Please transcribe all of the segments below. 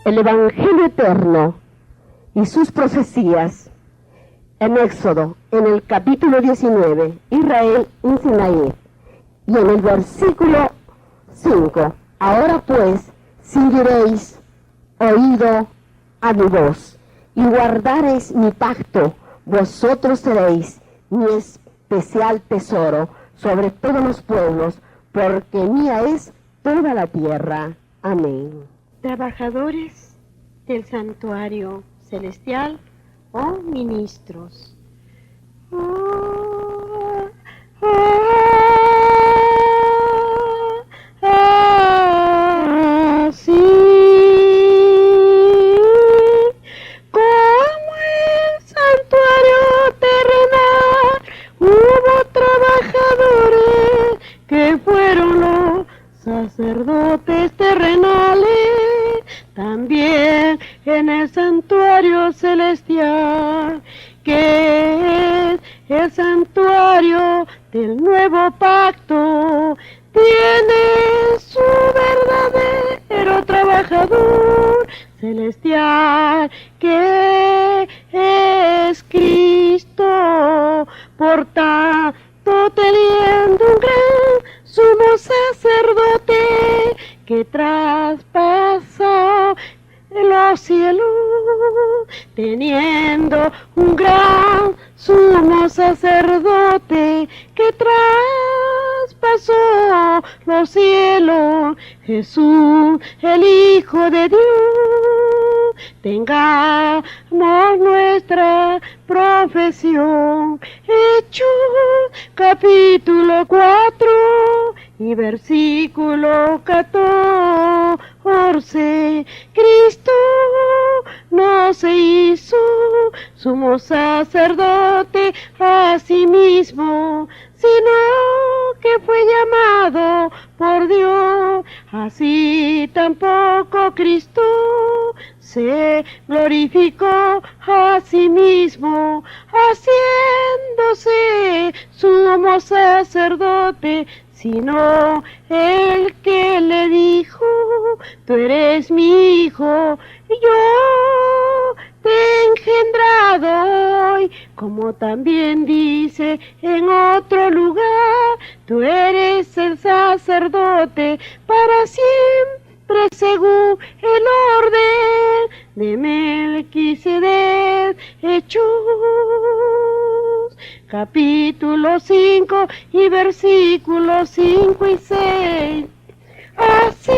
el Evangelio eterno y sus profecías en Éxodo, en el capítulo 19, Israel en Sinaí, y en el versículo 5, ahora pues, si diréis, oído a mi voz, y guardareis mi pacto, vosotros seréis mi especial tesoro sobre todos los pueblos, porque mía es toda la tierra. Amén. Trabajadores del santuario celestial o ministros. Así como el santuario terrenal hubo trabajadores que fueron los sacerdotes terrenales, también en el santuario celestial, que es el santuario del nuevo pacto, tiene su verdadero trabajador celestial, que es Cristo. Por tanto, teniendo un gran sumo sacerdote que traspasó los cielos, teniendo un gran sumo sacerdote que traspasó los cielos, Jesús, el Hijo de Dios, tengamos nuestra profesión. Hechos capítulo 4 y versículo 14. Cristo no se hizo sumo sacerdote a sí mismo, sino que fue llamado por Dios. Así tampoco Cristo se glorificó a sí mismo, haciéndose sumo sacerdote, sino el que le dijo, tú eres mi hijo, yo te he engendrado hoy, como también dice en otro lugar, tú eres el sacerdote para siempre según el orden de Melquisedec. Hechos capítulo 5 y versículos 5 y 6. Así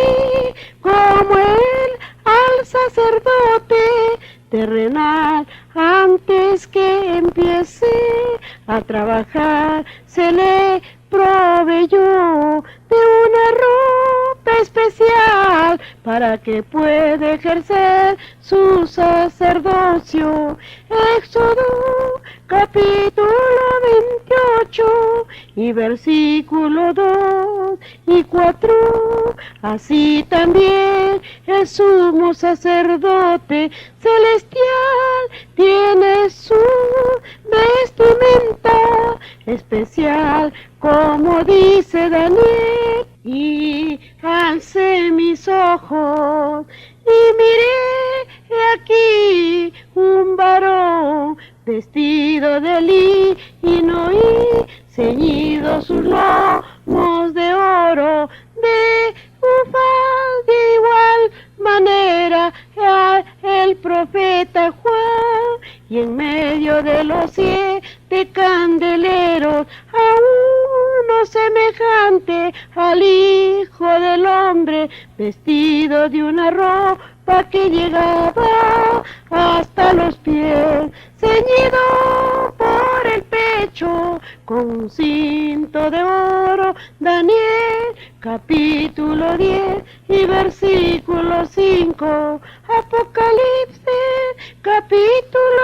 como él al sacerdote terrenal, antes que empiece a trabajar, se le proveyó de una ropa especial para que pueda ejercer su sacerdocio. Éxodo capítulo 28 y versículo 2 y 4. Así también el sumo sacerdote celestial tiene su vestimenta especial, como dice Daniel, y alcé mis ojos y miré aquí un varón vestido de lino y ceñido sus lomos de oro, de ufaz de igual manera el profeta Juan, y en medio de los 7 candeleros a uno semejante al Hijo del Hombre, vestido de una ropa que llegaba hasta los pies, ceñido por el pecho con un cinto de oro. Daniel capítulo 10 y versículo 5. Apocalipsis capítulo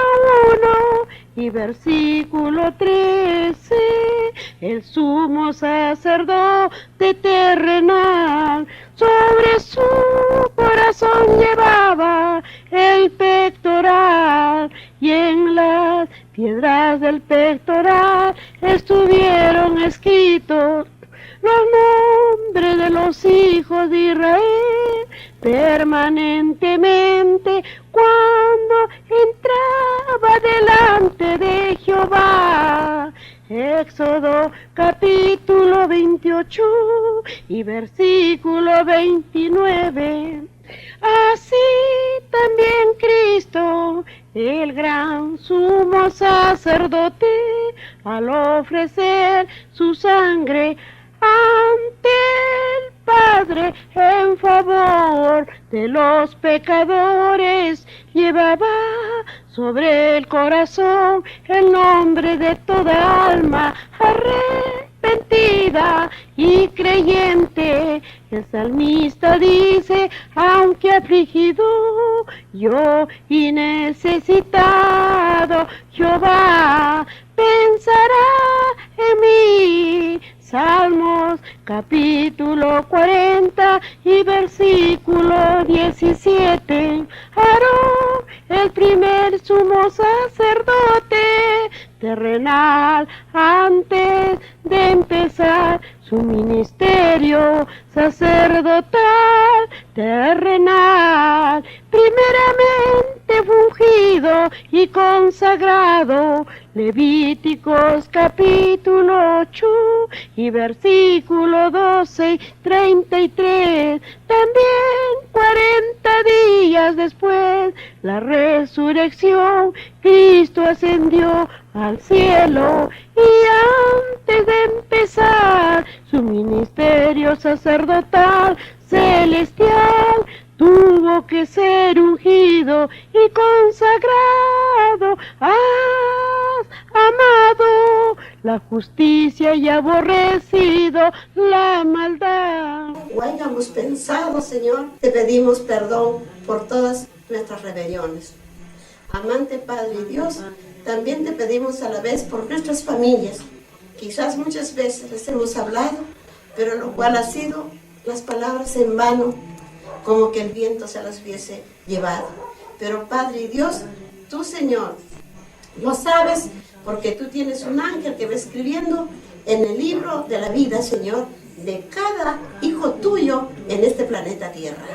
1 y versículo 13. El sumo sacerdote terrenal sobre su corazón llevaba el pectoral, y en las piedras del pectoral estuvieron escritos los nombres de los hijos de Israel. permanentemente cuando entraba delante de Jehová. Éxodo capítulo 28 y versículo 29. Así también Cristo, el gran sumo sacerdote, al ofrecer su sangre ante el Padre en favor de los pecadores, llevaba sobre el corazón el nombre de toda alma arrepentida y creyente. El salmista dice: aunque afligido yo y necesitado, Jehová pensará en mí. Salmos capítulo 40 y versículo 17. Aarón, el primer sumo sacerdote terrenal, antes de empezar su ministerio sacerdotal terrenal, primeramente fue ungido y consagrado. Levíticos capítulo 8 y versículo 12 y 33. También 40 días después, la resurrección, Cristo ascendió al cielo, y antes de empezar su ministerio sacerdotal celestial, tuvo que ser ungido y consagrado. Has amado la justicia y aborrecido la maldad. O hayamos pensado, Señor, te pedimos perdón por todas nuestras rebeliones. Amante Padre y Dios, también te pedimos a la vez por nuestras familias. Quizás muchas veces les hemos hablado, pero lo cual ha sido las palabras en vano, como que el viento se las hubiese llevado. Pero Padre y Dios, tú, Señor, lo sabes, porque tú tienes un ángel que va escribiendo en el libro de la vida, Señor, de cada hijo tuyo en este planeta Tierra.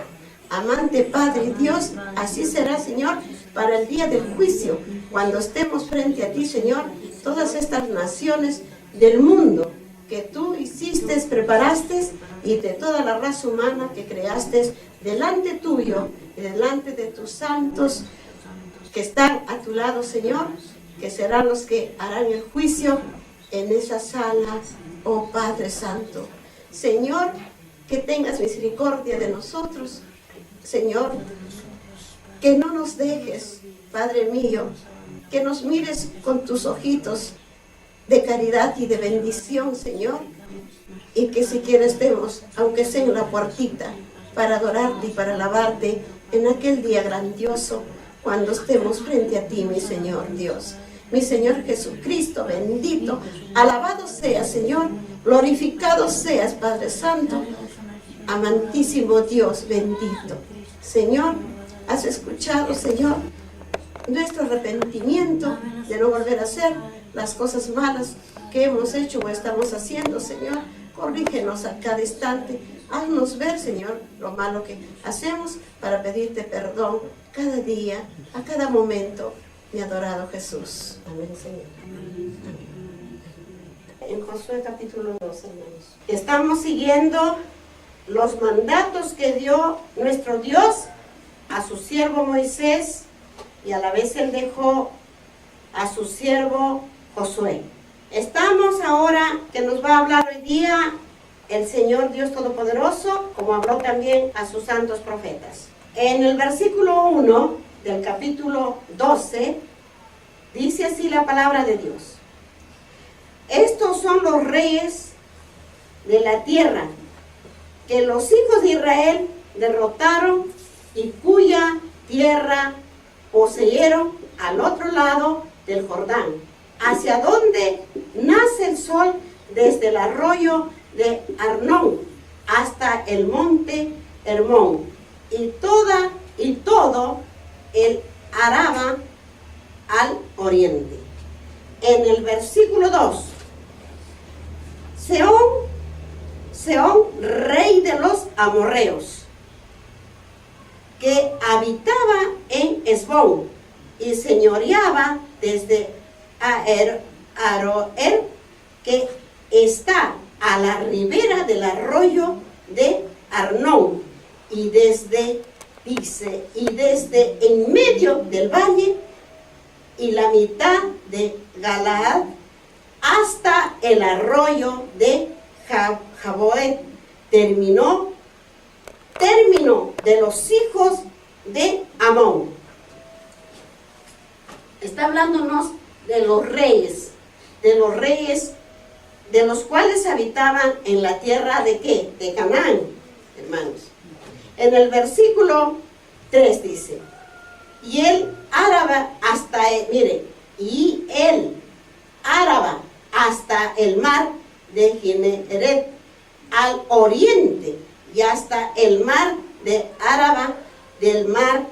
Amante Padre y Dios, así será, Señor, para el día del juicio, cuando estemos frente a ti, Señor, todas estas naciones del mundo que tú hiciste, preparaste, y de toda la raza humana que creaste delante tuyo y delante de tus santos que están a tu lado, Señor, que serán los que harán el juicio en esa sala, oh Padre Santo. Señor, que tengas misericordia de nosotros, Señor, que no nos dejes, Padre mío, que nos mires con tus ojitos de caridad y de bendición, Señor, y que siquiera estemos, aunque sea en la puertita, para adorarte y para alabarte en aquel día grandioso, cuando estemos frente a ti, mi Señor Dios. Mi Señor Jesucristo, bendito, alabado seas, Señor, glorificado seas, Padre Santo, amantísimo Dios, bendito. Señor, has escuchado, Señor, nuestro arrepentimiento de no volver a hacer las cosas malas que hemos hecho o estamos haciendo, Señor. Corrígenos a cada instante, haznos ver, Señor, lo malo que hacemos para pedirte perdón cada día, a cada momento, mi adorado Jesús. Amén, Señor. En Josué capítulo 2, hermanos, estamos siguiendo los mandatos que dio nuestro Dios a su siervo Moisés, y a la vez él dejó a su siervo Josué. Estamos ahora, que nos va a hablar hoy día el Señor Dios Todopoderoso, como habló también a sus santos profetas. En el versículo 1 del capítulo 12, dice así la palabra de Dios: estos son los reyes de la tierra que los hijos de Israel derrotaron y cuya tierra poseyeron al otro lado del Jordán, hacia donde nace el sol, desde el arroyo de Arnón hasta el monte Hermón, y todo el Araba al oriente. En el versículo 2, Sehón, rey de los amorreos, que habitaba en Hesbón y señoreaba desde Aroer, que está a la ribera del arroyo de Arnón, y desde en medio del valle y la mitad de Galaad hasta el arroyo de Jaboet, término de los hijos de Amón. Está hablándonos de los reyes, de los cuales habitaban en la tierra de ¿qué? De Canaán, hermanos. En el versículo 3 dice, y el Áraba hasta el mar de Generet al oriente, y hasta el mar de Áraba del mar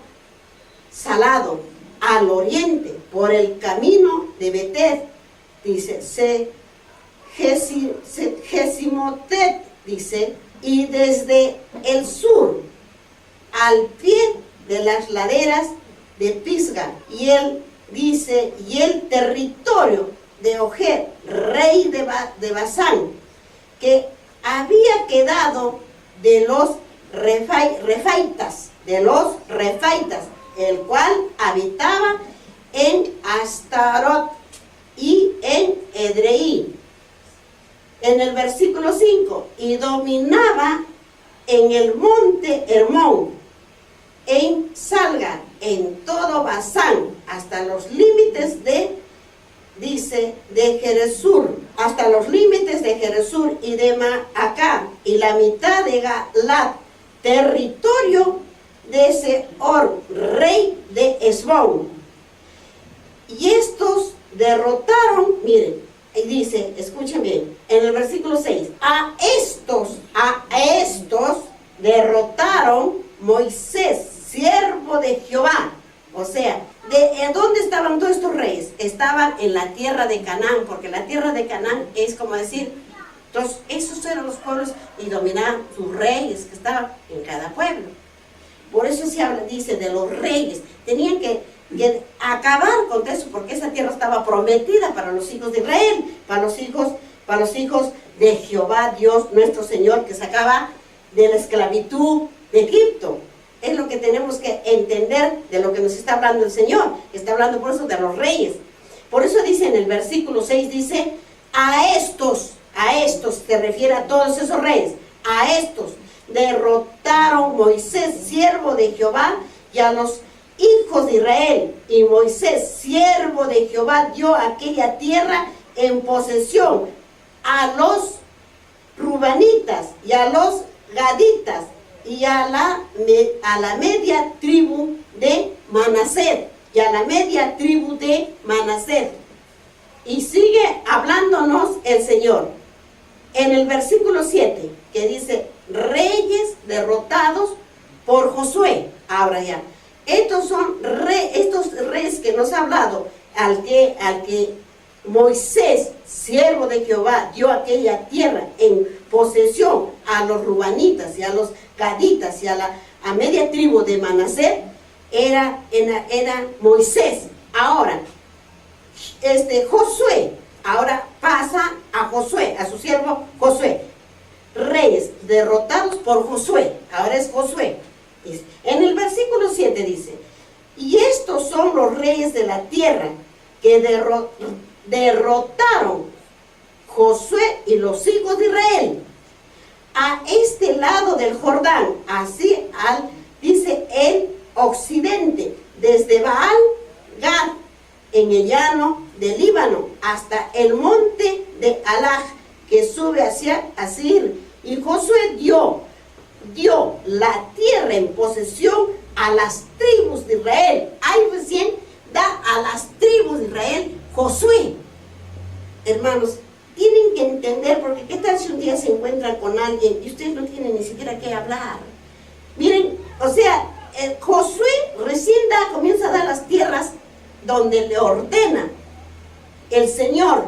salado al oriente, por el camino de Betet, dice, Gesimotet, dice, y desde el sur al pie de las laderas de Pisga, y él dice, y el territorio de Oger, rey de Basán, que había quedado de los refaitas, el cual habitaba en Astarot y en Edrei. En el versículo 5, y dominaba en el monte Hermón, en Salga, en todo Basán, hasta los límites de Geresur, y de Maacá, y la mitad de Galad, territorio de Seor, rey de Hesbón. Y estos derrotaron, miren, y dice, escuchen bien, en el versículo 6, a estos derrotaron Moisés, siervo de Jehová. O sea, ¿de dónde estaban todos estos reyes? Estaban en la tierra de Canaán, porque la tierra de Canaán es como decir, entonces esos eran los pueblos y dominaban sus reyes que estaban en cada pueblo. Por eso se habla, dice, de los reyes. Tenían que acabar con eso, porque esa tierra estaba prometida para los hijos de Israel, para los hijos de Jehová, Dios nuestro Señor, que sacaba de la esclavitud de Egipto. Es lo que tenemos que entender de lo que nos está hablando el Señor. Está hablando por eso de los reyes. Por eso dice en el versículo 6, dice, a estos, se refiere a todos esos reyes, a estos derrotaron Moisés, siervo de Jehová, y a los hijos de Israel. Y Moisés, siervo de Jehová, dio aquella tierra en posesión a los Rubanitas y a los Gaditas y a la media tribu de Manasés, Y sigue hablándonos el Señor en el versículo 7, que dice, reyes derrotados por Josué. Ahora ya, estos reyes que nos ha hablado, al que Moisés, siervo de Jehová, dio aquella tierra en posesión a los Rubanitas y a los Gaditas y a media tribu de Manasés, era Moisés. Ahora, Josué, ahora pasa a Josué, a su siervo Josué. Reyes derrotados por Josué, ahora es Josué. En el versículo 7 dice, y estos son los reyes de la tierra que derrotaron Josué y los hijos de Israel a este lado del Jordán, así dice el occidente, desde Baal Gad en el llano del Líbano hasta el monte de Alaj que sube hacia Asir. Y Josué dio la tierra en posesión a las tribus de Israel. Ahí recién da a las tribus de Israel Josué. Hermanos, tienen que entender, porque qué tal si un día se encuentran con alguien y ustedes no tienen ni siquiera qué hablar. Miren, o sea, Josué recién comienza a dar las tierras donde le ordena el Señor.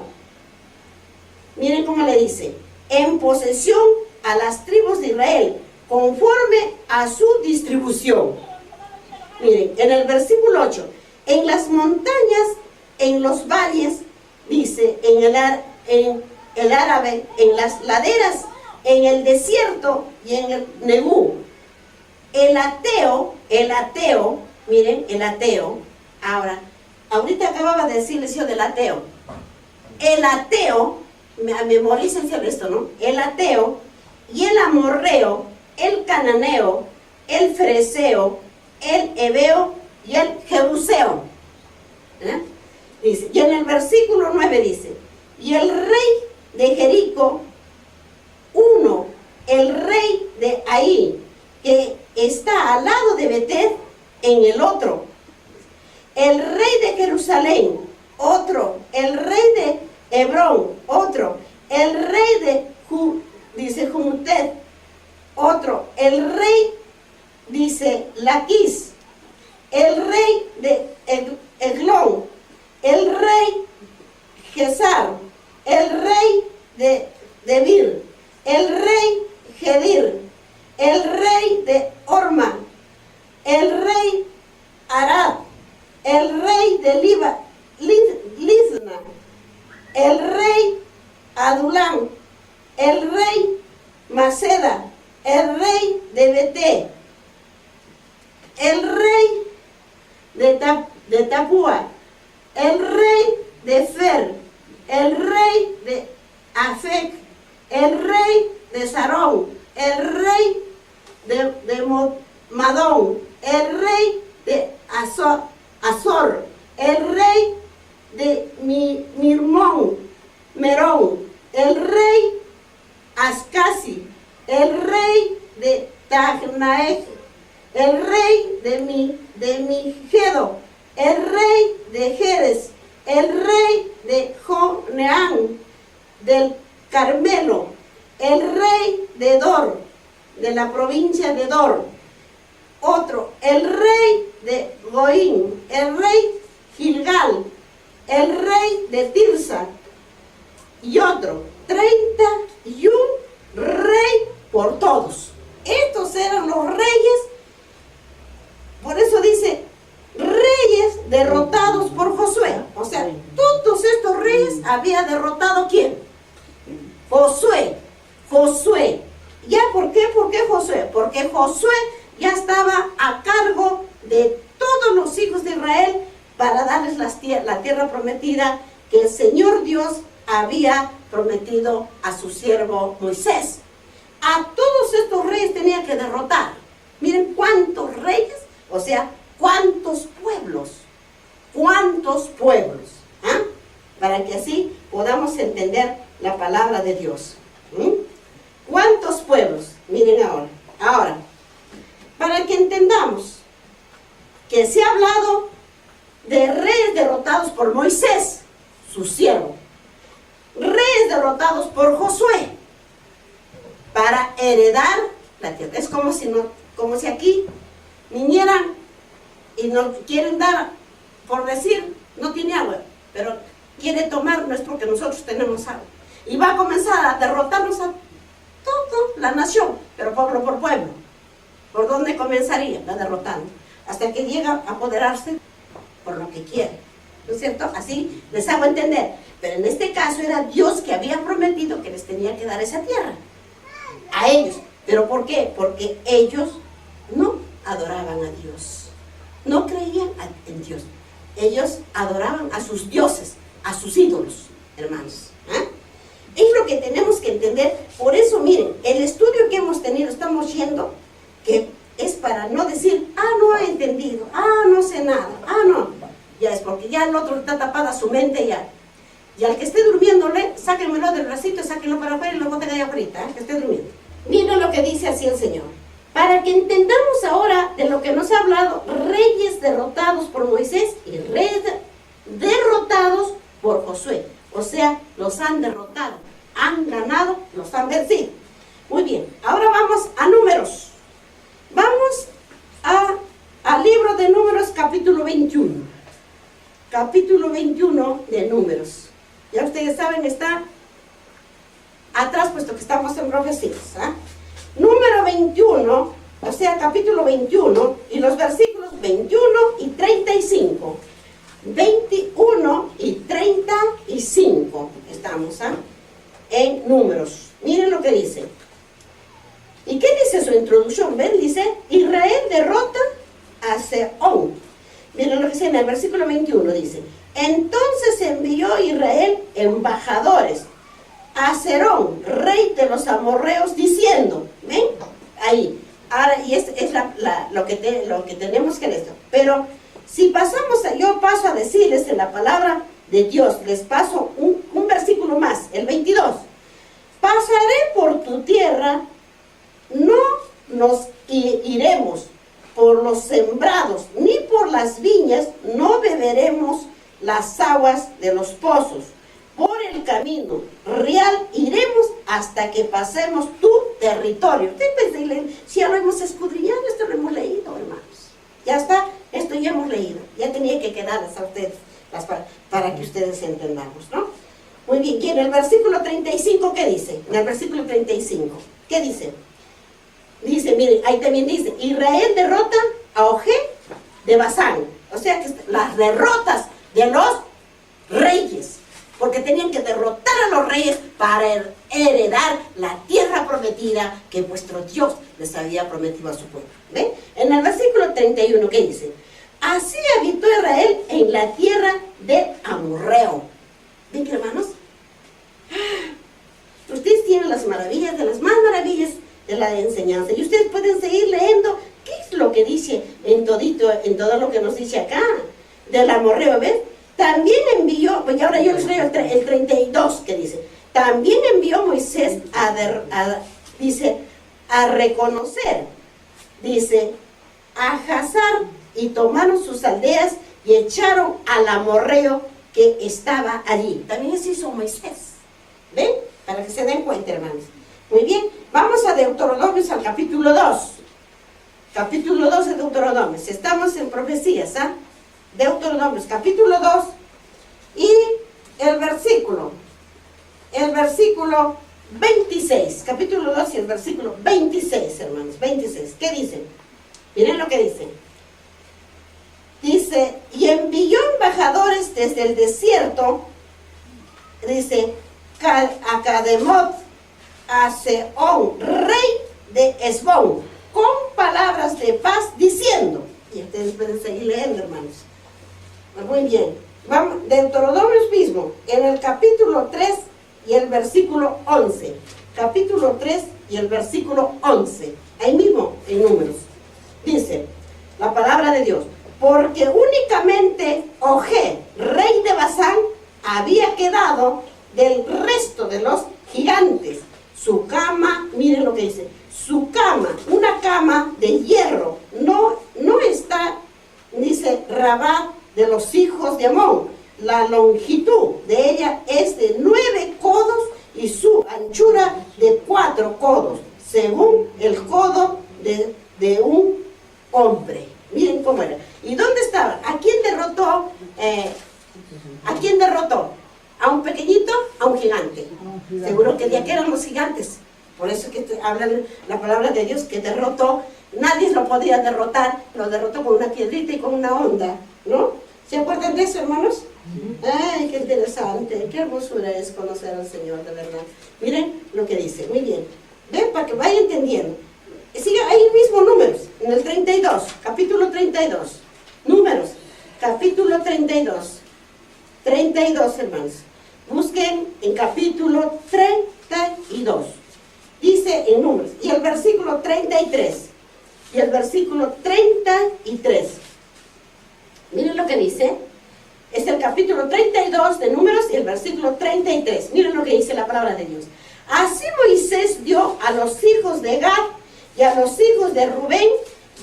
Miren cómo le dice, en posesión a las tribus de Israel, conforme a su distribución. Miren, en el versículo 8, en las montañas, en los valles, dice, en el árabe, en las laderas, en el desierto y en el Negú. El ateo, miren, el ateo, ahorita acababa de decirles yo del ateo. El ateo, memorícense esto, ¿no? El ateo y el amorreo, el cananeo, el fereceo, el heveo y el jebuseo. Dice, y en el versículo 9 dice, y el rey de Jericó, uno, el rey de Ahí, que está al lado de Betel, en el otro, el rey de Jerusalén, otro, el rey de Hebrón, otro, el rey de dice Jumutet, otro, el rey, dice Laquis, el rey de Eglón, el rey Gesar, el rey de Debir, el rey Gedir, el rey de Orma, el rey Arad, el rey de Lisna, el rey Adulam, el rey Maceda, el rey de Beté, el rey de Tapúa, el rey de Fer, el rey de Afec, el rey de Sarón, el rey de Madón, el rey de Azor, el rey de Merón, el rey Ascasi, el rey de Tagnaeg, el rey de Migedo, el rey de Jerez, el rey de Joneán, del Carmelo, el rey de Dor, de la provincia de Dor, otro, el rey de Goín, el rey Gilgal, el rey de Tirsa, y otro, 31 rey por todos. Estos eran los reyes, por eso dice, reyes derrotados por Josué. O sea, todos estos reyes había derrotado ¿quién? Josué. ¿Ya por qué? ¿Por qué Josué? Porque Josué ya estaba a cargo de todos los hijos de Israel para darles la tierra prometida que el Señor Dios había prometido a su siervo Moisés. A todos estos reyes tenía que derrotar. Miren cuántos reyes, o sea, cuántos pueblos, ¿ah? Para que así podamos entender la palabra de Dios. ¿Cuántos pueblos? Miren ahora, para que entendamos que se ha hablado de reyes derrotados por Moisés, su siervo, reyes derrotados por Josué, para heredar la tierra. Es como si aquí vinieran y nos quieren dar, por decir, no tiene agua, pero quiere tomar, no es porque nosotros tenemos agua. Y va a comenzar a derrotarnos a toda la nación, pero pueblo por pueblo. ¿Por dónde comenzaría? Va derrotando, hasta que llega a apoderarse por lo que quiere. ¿No es cierto? Así les hago entender. Pero en este caso era Dios que había prometido que les tenía que dar esa tierra a ellos. ¿Pero por qué? Porque ellos no adoraban a Dios, no creían en Dios. Ellos adoraban a sus dioses, a sus ídolos, hermanos. Es lo que tenemos que entender. Por eso, miren, el estudio que hemos tenido, estamos yendo, que es para no decir, no he entendido, no sé nada, no. Ya es porque ya el otro está tapada su mente ya. Y al que esté durmiéndole, sáquenmelo del bracito, sáquenlo para afuera y lo boten allá afuera, que esté durmiendo. Miren lo que dice así el Señor. Para que entendamos ahora de lo que nos ha hablado, reyes derrotados por Moisés y reyes derrotados por Josué. O sea, los han derrotado, han ganado, los han vencido. Muy bien, ahora vamos a Números. Vamos al libro de Números, capítulo 21. Capítulo 21 de Números. Ya ustedes saben, está atrás, puesto que estamos en profecías. Número 21, o sea, capítulo 21 y los versículos 20. 21 y 35. 21 y 35 estamos en Números. Miren lo que dice. ¿Y qué dice su introducción? ¿Ven? Dice, Israel derrota a Sehón. Miren lo que dice en el versículo 21, dice, entonces envió Israel embajadores a Serón, rey de los amorreos, diciendo, ¿ven? Ahí. Ahora, y es lo que tenemos que leer. Pero si pasamos, yo paso a decirles en la palabra de Dios, les paso un versículo más, el 22. Pasaré por tu tierra, no nos iremos por los sembrados, ni por las viñas, no beberemos las aguas de los pozos. Por el camino real iremos hasta que pasemos tu territorio. Si ya lo hemos escudriñado, esto lo hemos leído, hermanos. Ya está, esto ya hemos leído. Ya tenía que quedarles a ustedes para que ustedes entendamos, ¿no? Muy bien, y en el versículo 35, ¿qué dice? En el versículo 35, ¿qué dice? Dice, miren, ahí también dice, Israel derrota a Og de Basán. O sea que las derrotas de los reyes, porque tenían que derrotar a los reyes para heredar la tierra prometida que vuestro Dios les había prometido a su pueblo. ¿Ven? En el versículo 31, ¿qué dice? Así habitó Israel en la tierra del amorreo. ¿Ven, hermanos? Ustedes tienen las maravillas de las más maravillas de la enseñanza, y ustedes pueden seguir leyendo qué es lo que dice en todo lo que nos dice acá del amorreo. ¿Ven? También envió, pues ahora yo les leo el 32, que dice, también envió Moisés a reconocer, dice, a Hazar, y tomaron sus aldeas y echaron al amorreo que estaba allí. También eso hizo Moisés. ¿Ven? Para que se den cuenta, hermanos. Muy bien, vamos a Deuteronomios, al capítulo 2. Capítulo 2 de Deuteronomios. Estamos en profecías, ¿ah? Deuteronomios, capítulo 2. Y el versículo 26. Capítulo 2 y el versículo 26, hermanos. 26. ¿Qué dice? Miren lo que dice. Dice, y envió embajadores desde el desierto, dice, a Cademot, a Sehón, rey de Hesbón, con palabras de paz, diciendo, y ustedes pueden seguir leyendo, hermanos. Muy bien, vamos, Deuteronomios mismo, en el capítulo 3 y el versículo 11. Capítulo 3 y el versículo 11, ahí mismo en Números. Dice, la palabra de Dios, porque únicamente Og, rey de Basán, había quedado del resto de los gigantes. Su cama, miren lo que dice, su cama, una cama de hierro, no está, dice, Rabá de los hijos de Amón. La longitud de ella es de 9 codos y su anchura de 4 codos, según el codo de un hombre. Miren cómo era. ¿Y dónde estaba? ¿A quién derrotó? ¿A quién derrotó? ¿A un pequeñito? ¿A un gigante? Seguro que de aquí eran los gigantes. Por eso que habla la palabra de Dios, que derrotó. Nadie lo podía derrotar. Lo derrotó con una piedrita y con una onda, ¿no? ¿Se acuerdan de eso, hermanos? Ay, qué interesante. Qué hermosura es conocer al Señor, de verdad. Miren lo que dice. Muy bien. Ven, para que vayan entendiendo. Sigue ahí mismo Números, en el 32, capítulo 32. Números, capítulo 32. 32, hermanos. Busquen en capítulo 32. Dice en Números, y el versículo 33. Y el versículo 33. Miren lo que dice. Es el capítulo 32 de Números y el versículo 33. Miren lo que dice la palabra de Dios. Así Moisés dio a los hijos de Gad y a los hijos de Rubén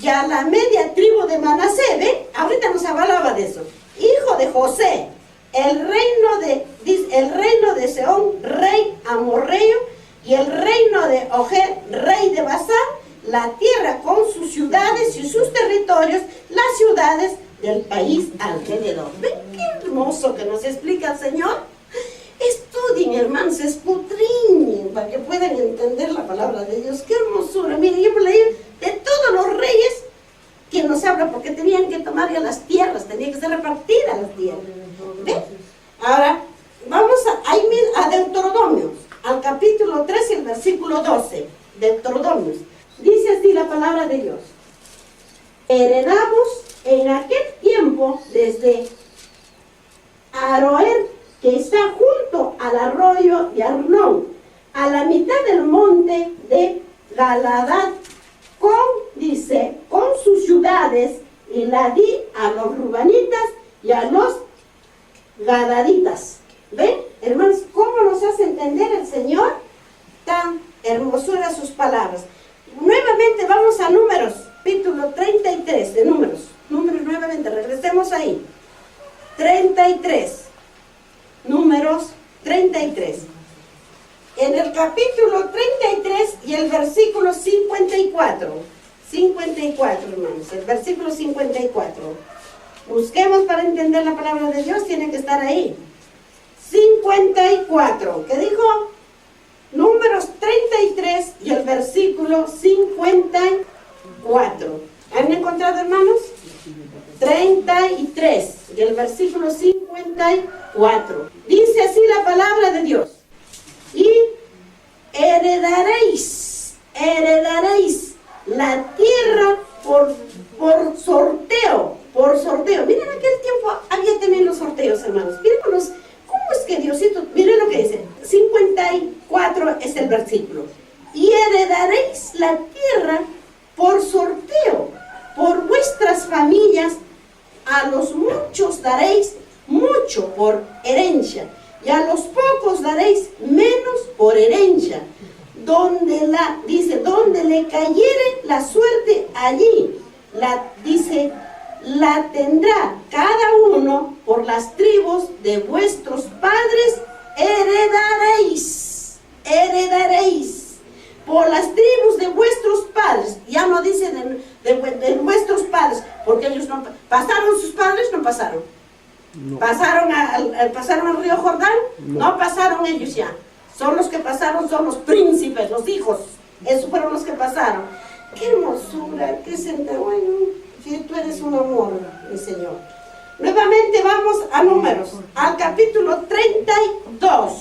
y a la media tribu de Manasés. ¿Ven? Ahorita nos hablaba de eso. Hijo de José, el reino de Sehón, rey amorreo, y el reino de Og, rey de Basán, la tierra con sus ciudades y sus territorios, las ciudades del país alrededor. ¿Ven qué hermoso que nos explica el Señor? Estudien, hermanos, escudriñen para que puedan entender la palabra de Dios. ¡Qué hermosura! Miren, yo leí de todos los reyes que nos habla, porque tenían que tomar ya las tierras, tenía que ser repartida las tierras. ¿Ve? Ahora, vamos a Deuteronomio, al capítulo 3 y el versículo 12. Deuteronomio. Dice así la palabra de Dios. Heredamos en aquel tiempo desde Aroer, que está junto al arroyo de Arnón, a la mitad del monte de Galaad, con sus ciudades, y la di a los rubanitas y a los gadaditas. ¿Ven, hermanos, cómo nos hace entender el Señor? Tan hermosura sus palabras. Nuevamente vamos a Números, capítulo 33 de Números. Números nuevamente, regresemos ahí. 33. Números 33. En el capítulo 33 y el versículo 54. 54, hermanos, el versículo 54. Busquemos para entender la palabra de Dios, tiene que estar ahí. 54, ¿qué dijo? Números 33 y el versículo 54. ¿Han encontrado, hermanos? 33 y el versículo 54. Dice así la palabra de Dios. Y heredaréis la tierra por sorteo. Miren, en aquel tiempo había también los sorteos, hermanos. Miren cómo es que Diosito, miren lo que dice. 54 es el versículo. Y heredaréis la tierra por sorteo, por vuestras familias. A los muchos daréis mucho por herencia, y a los pocos daréis menos por herencia. Donde le cayere la suerte, allí la tendrá cada uno. Por las tribus de vuestros padres heredaréis. Por las tribus de vuestros padres. Ya no dice de vuestros padres, porque ellos no pasaron, sus padres no pasaron. No. ¿Pasaron al río Jordán? No pasaron ellos ya. Son los que pasaron, son los príncipes, los hijos. Esos fueron los que pasaron. ¡Qué hermosura! ¡Qué sentido! Bueno, si tú eres un amor, mi Señor. Nuevamente vamos a Números, al capítulo 32.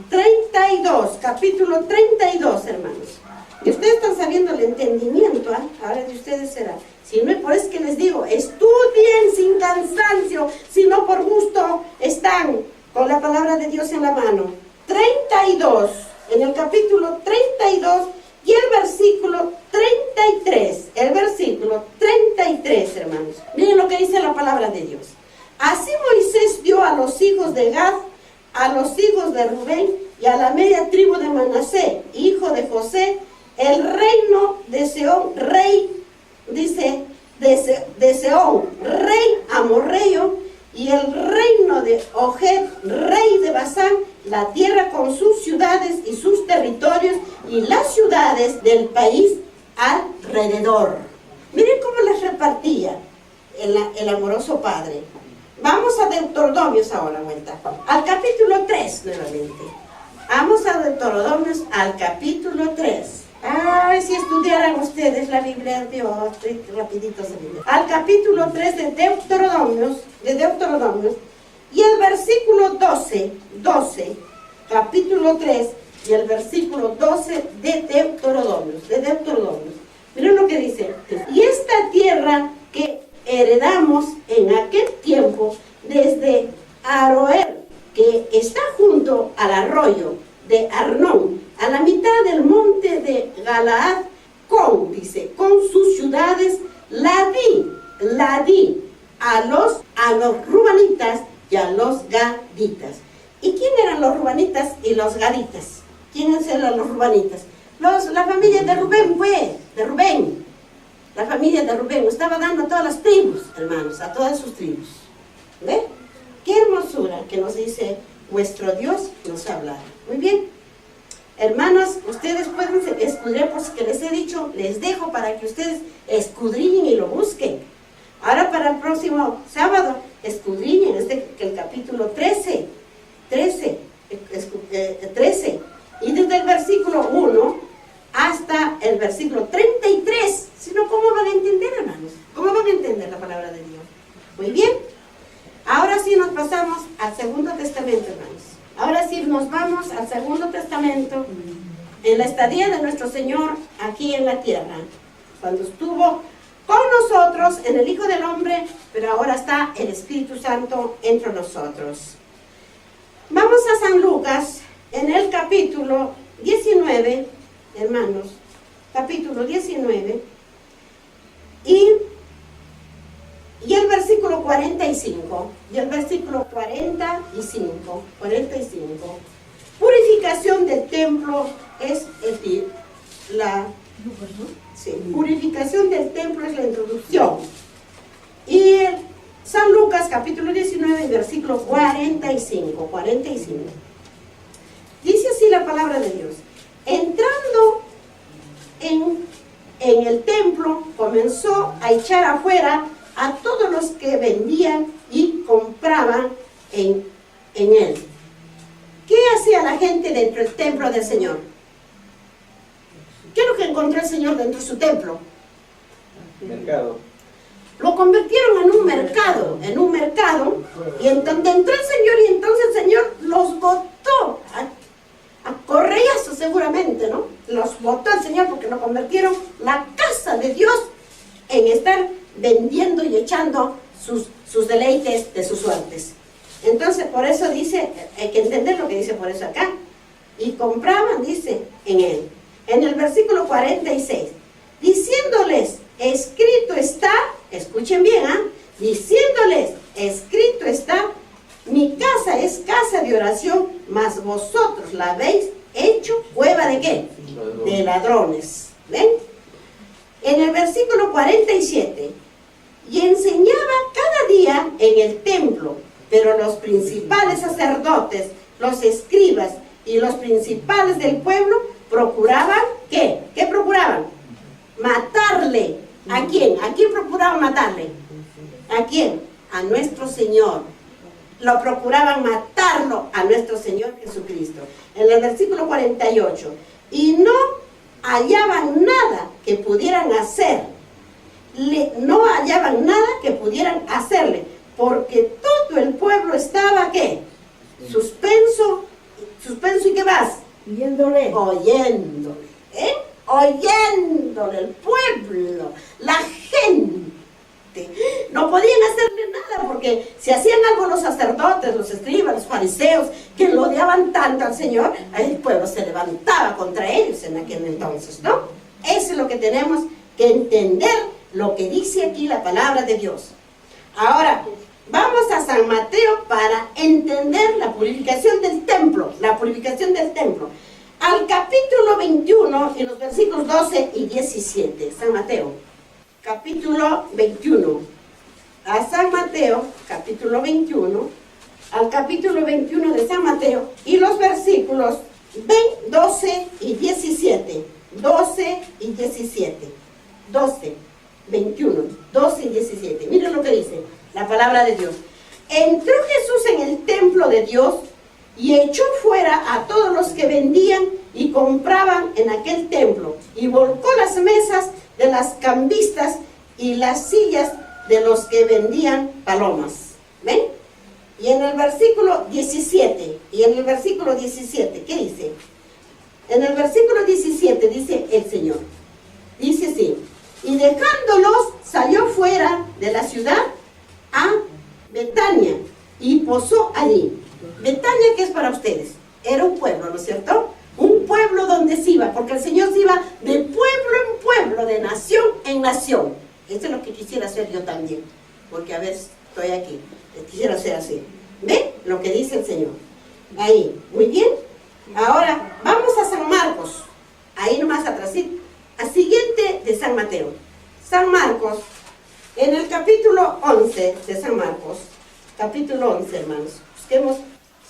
32, capítulo 32, hermanos. Y ustedes están sabiendo el entendimiento, ¿eh? Ahora de ustedes será. Si no, por eso que les digo, estudien sin cansancio, si no por gusto están con la palabra de Dios en la mano. 32, en el capítulo 32 y el versículo 33. El versículo 33, hermanos. Miren lo que dice la palabra de Dios. Así Moisés dio a los hijos de Gad, a los hijos de Rubén y a la media tribu de Manasés, hijo de José, el reino de Seón, rey, dice, de Seón, rey amorreo, y el reino de Oged, rey de Basán, la tierra con sus ciudades y sus territorios, y las ciudades del país alrededor. Miren cómo les repartía el amoroso Padre. Vamos a Deuteronomios ahora, vuelta. Al capítulo 3 nuevamente. Vamos a Deuteronomios al capítulo 3. Ay, si estudiaran ustedes la Biblia de Dios, rapidito se vive. Al capítulo 3 de Deuteronomios, y el versículo 12, capítulo 3 y el versículo 12 de Deuteronomios. Miren lo que dice. Y esta tierra que heredamos en aquel tiempo desde Aroer, que está junto al arroyo de Arnón, a la mitad del monte de Galaad, con sus ciudades, la di a los rubanitas y a los gaditas. ¿Y quién eran los rubanitas y los gaditas? ¿Quiénes eran los rubanitas? La familia de Rubén La familia de Rubén estaba dando a todas las tribus, hermanos, a todas sus tribus. ¿Ve? Qué hermosura que nos dice vuestro Dios nos habla. Muy bien. Hermanos, ustedes pueden escudriñar, por que les he dicho, les dejo para que ustedes escudriñen y lo busquen. Ahora para el próximo sábado, escudriñen el capítulo 13. Y desde el versículo 1 hasta el versículo 33. Si no, ¿cómo van a entender, hermanos? ¿Cómo van a entender la palabra de Dios? nos vamos al Segundo Testamento, en la estadía de nuestro Señor aquí en la tierra, cuando estuvo con nosotros en el Hijo del Hombre, pero ahora está el Espíritu Santo entre nosotros. Vamos a San Lucas, en el capítulo 19, hermanos, capítulo 19, y el versículo 45, Purificación del templo es purificación del templo es la introducción. Y San Lucas capítulo 19, versículo 45. Dice así la palabra de Dios. Entrando en el templo, comenzó a echar afuera a todos los que vendían y compraban en él. ¿Qué hacía la gente dentro del templo del Señor? ¿Qué es lo que encontró el Señor dentro de su templo? Mercado. Lo convirtieron en un mercado, y en donde entró el Señor, y entonces el Señor los botó a correazos seguramente, ¿no? Los botó el Señor porque lo convirtieron la casa de Dios en estar vendiendo y echando sus deleites de sus suertes. Entonces, por eso dice, hay que entender lo que dice por eso acá. Y compraban, dice, en él. En el versículo 46, diciéndoles, escrito está, escuchen bien, diciéndoles, escrito está, mi casa es casa de oración, mas vosotros la habéis hecho cueva de ¿qué? De ladrones. ¿Ven? En el versículo 47, y enseñaba cada día en el templo, pero los principales sacerdotes, los escribas y los principales del pueblo procuraban, ¿qué? ¿Qué procuraban? Matarle. ¿A quién? ¿A quién procuraban matarle? ¿A quién? A nuestro Señor. Lo procuraban matarlo a nuestro Señor Jesucristo. En el versículo 48, y no hallaban nada que pudieran hacer. No hallaban nada que pudieran hacerle, porque todo el pueblo estaba, ¿qué? Suspenso y ¿qué más? Oyéndole, oyéndole el pueblo, la gente. No podían hacerle nada, porque si hacían algo los sacerdotes, los escribas, los fariseos, que lo odiaban tanto al Señor, el pueblo se levantaba contra ellos en aquel entonces, ¿no? Eso es lo que tenemos que entender, lo que dice aquí la palabra de Dios. Ahora, vamos a San Mateo para entender la purificación del templo, al capítulo 21 y los versículos 12 y 17, San Mateo, capítulo 21, a San Mateo, capítulo 21, al capítulo 21 de San Mateo, y los versículos 12 y 17, 21, 12 y 17, miren lo que dice la palabra de Dios. Entró Jesús en el templo de Dios y echó fuera a todos los que vendían y compraban en aquel templo, y volcó las mesas de las cambistas y las sillas de los que vendían palomas. ¿Ven? Y en el versículo 17, ¿qué dice? En el versículo 17 dice el Señor, dice así, y dejándolos salió fuera de la ciudad a Betania y posó allí. Betania, ¿qué es para ustedes? Era un pueblo, ¿no es cierto? Un pueblo donde se iba, porque el Señor se iba de pueblo en pueblo, de nación en nación. Esto es lo que quisiera hacer yo también, porque a veces estoy aquí, quisiera hacer así. ¿Ven lo que dice el Señor? Ahí, muy bien. Ahora, vamos a San Marcos, ahí nomás atrás, ¿sí? Al siguiente de San Mateo. San Marcos, en el capítulo 11 de San Marcos, capítulo 11, hermanos. Busquemos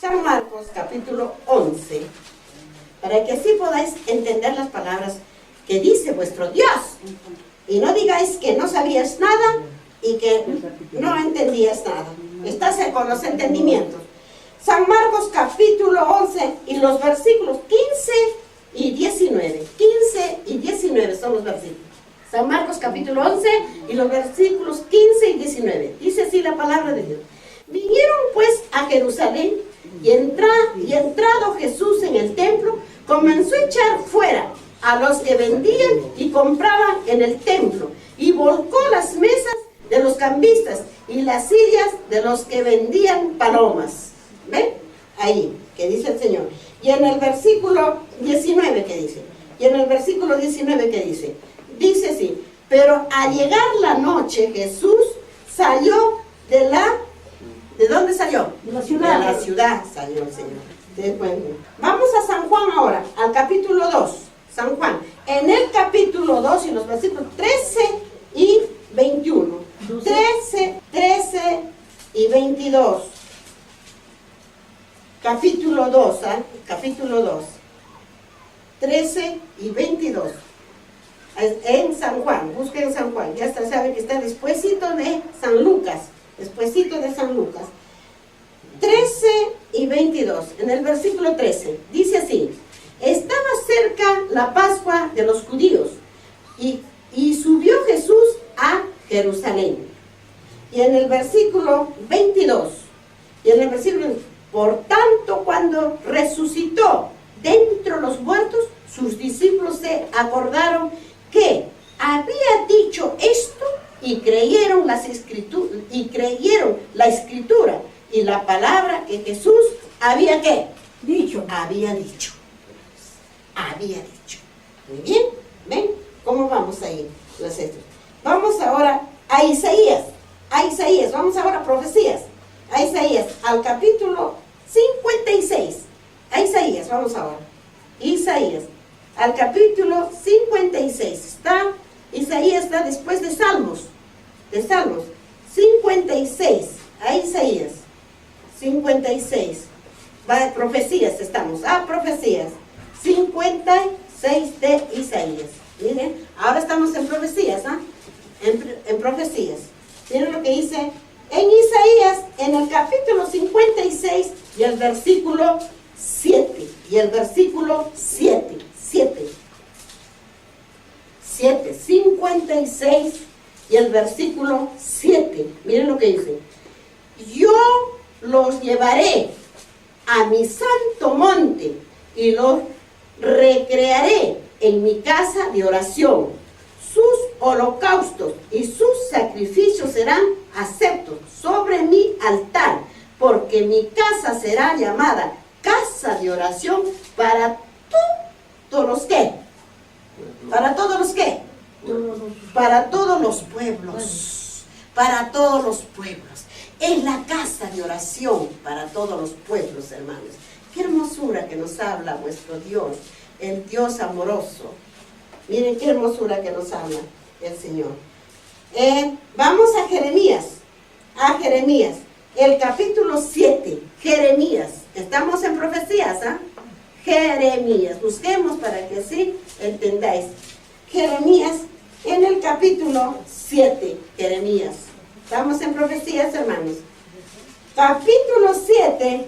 San Marcos, capítulo 11, para que así podáis entender las palabras que dice vuestro Dios. Y no digáis que no sabías nada y que no entendías nada. Estás con los entendimientos. San Marcos, capítulo 11, y los versículos 15 y 19. 15 y 19 son los versículos. San Marcos, capítulo 11, y los versículos 15 y 19. Dice así la palabra de Dios. Vinieron pues a Jerusalén Y entrado Jesús en el templo, comenzó a echar fuera a los que vendían y compraban en el templo, y volcó las mesas de los cambistas y las sillas de los que vendían palomas. ¿Ven? Ahí, que dice el Señor. Y en el versículo 19, ¿qué dice? Y en el versículo 19, ¿qué dice? Dice así: pero al llegar la noche, Jesús salió ¿de dónde salió? De la ciudad. De la ciudad salió el Señor. Vamos a San Juan ahora, al capítulo 2. San Juan. En el capítulo 2 y los versículos 13 y 21. 13 y 22. Capítulo 2, capítulo 2. 13 y 22. En San Juan, busquen San Juan. Ya saben que está despuésito de San Lucas. Despuésito de San Lucas. 13 y 22. En el versículo 13. Dice así: estaba cerca la Pascua de los judíos, y subió Jesús a Jerusalén. Y en el versículo 22, por tanto, cuando resucitó de los muertos, sus discípulos se acordaron que había dicho esto, y creyeron la escritura y la palabra que Jesús había ¿qué? Había dicho. Muy bien, ¿ven? ¿Cómo vamos ahí? Vamos ahora a Isaías. Vamos ahora a profecías. A Isaías, al capítulo 56. A Isaías, vamos ahora. Isaías, al capítulo 56. Isaías está después de Salmos. 56. A Isaías. 56. Va, profecías estamos. Profecías. 56 de Isaías. Miren, ahora estamos en profecías, en profecías. Miren lo que dice en Isaías, en el capítulo 56 y el versículo 7. Y el versículo 7. 56 y el versículo 7. Miren lo que dice: yo los llevaré a mi santo monte y los recrearé en mi casa de oración. Sus holocaustos y sus sacrificios serán aceptos sobre mi altar, porque mi casa será llamada casa de oración para todos los que. ¿Para todos los qué? Para todos los pueblos. Para todos los pueblos. Es la casa de oración para todos los pueblos, hermanos. Qué hermosura que nos habla vuestro Dios, el Dios amoroso. Miren qué hermosura que nos habla el Señor. Vamos a Jeremías. El capítulo 7. Jeremías. Estamos en profecías, Jeremías. Busquemos para que así entendáis. Jeremías, en el capítulo 7. Jeremías. Estamos en profecías, hermanos. Capítulo 7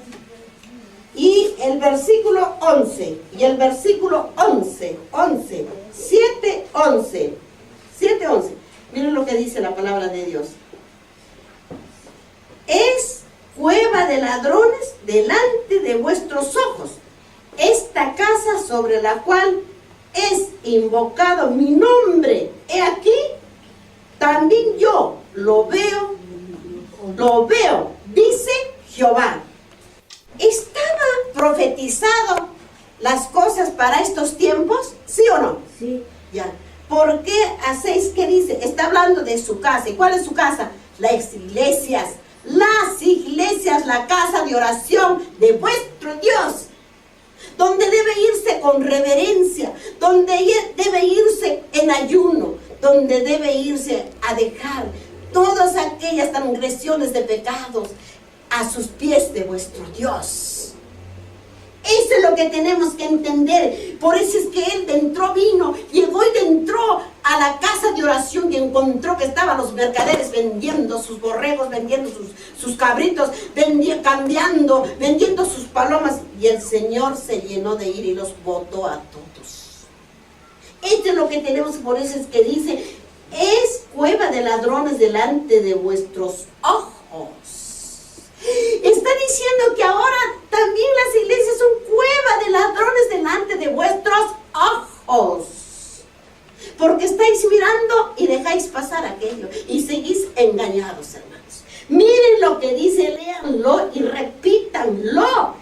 y el versículo 11. Y el versículo 11. 7:11. Miren lo que dice la palabra de Dios. Es cueva de ladrones delante de vuestros ojos. Esta casa sobre la cual es invocado mi nombre. He aquí, también yo lo veo, dice Jehová. ¿Estaba profetizado las cosas para estos tiempos? ¿Sí o no? Sí. Ya. ¿Por qué hacéis que dice? Está hablando de su casa. ¿Y cuál es su casa? Las iglesias. Las iglesias, la casa de oración de vuestro Dios. Donde debe irse con reverencia. Donde debe irse en ayuno. Donde debe irse a dejar todas aquellas transgresiones de pecados a sus pies de vuestro Dios. Eso es lo que tenemos que entender. Por eso es que él llegó y entró a la casa de oración y encontró que estaban los mercaderes vendiendo sus borregos, vendiendo sus cabritos, vendiendo sus palomas. Y el Señor se llenó de ira y los botó a todos. Esto es lo que tenemos, por eso es que dice, es cueva de ladrones delante de vuestros ojos. Está diciendo que ahora también las iglesias son cueva de ladrones delante de vuestros ojos. Porque estáis mirando y dejáis pasar aquello y seguís engañados, hermanos. Miren lo que dice, léanlo y repítanlo.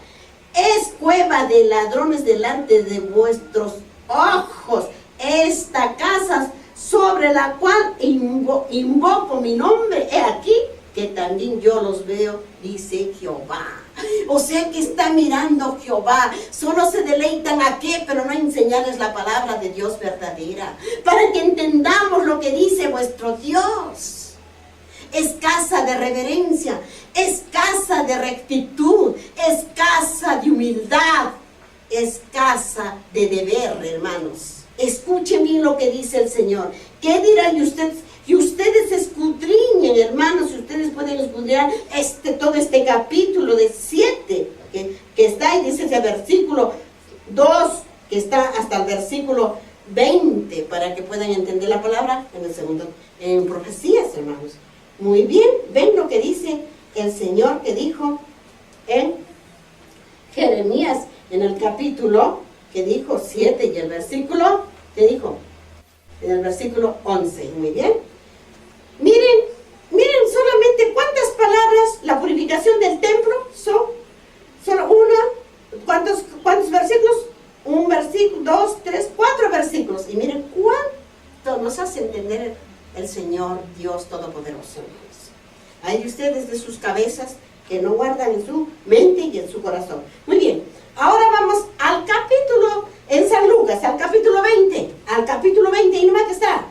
Es cueva de ladrones delante de vuestros ojos. Esta casa sobre la cual invoco mi nombre, he aquí que también yo los veo, dice Jehová. O sea que está mirando Jehová. Solo se deleitan a qué, pero no a enseñarles la palabra de Dios verdadera, para que entendamos lo que dice vuestro Dios. Es casa de reverencia, es casa de rectitud, es casa de humildad, es casa de deber, hermanos. Escuchen bien lo que dice el Señor. ¿Qué dirán ustedes? Y ustedes escudriñen, hermanos, y ustedes pueden escudriñar todo este capítulo de 7, que está ahí, dice ese versículo 2, que está hasta el versículo 20, para que puedan entender la palabra en el segundo, en profecías, hermanos. Muy bien, ven lo que dice el Señor que dijo en Jeremías, en el capítulo, que dijo 7 y el versículo, que dijo, en el versículo 11, muy bien. Miren solamente cuántas palabras, la purificación del templo son, solo una, ¿cuántos versículos? Un versículo, 2, 3, 4 versículos. Y miren cuánto nos hace entender el Señor Dios Todopoderoso. Hay de ustedes de sus cabezas que no guardan en su mente y en su corazón. Muy bien, ahora vamos al capítulo, en San Lucas, al capítulo 20, y nomás que está,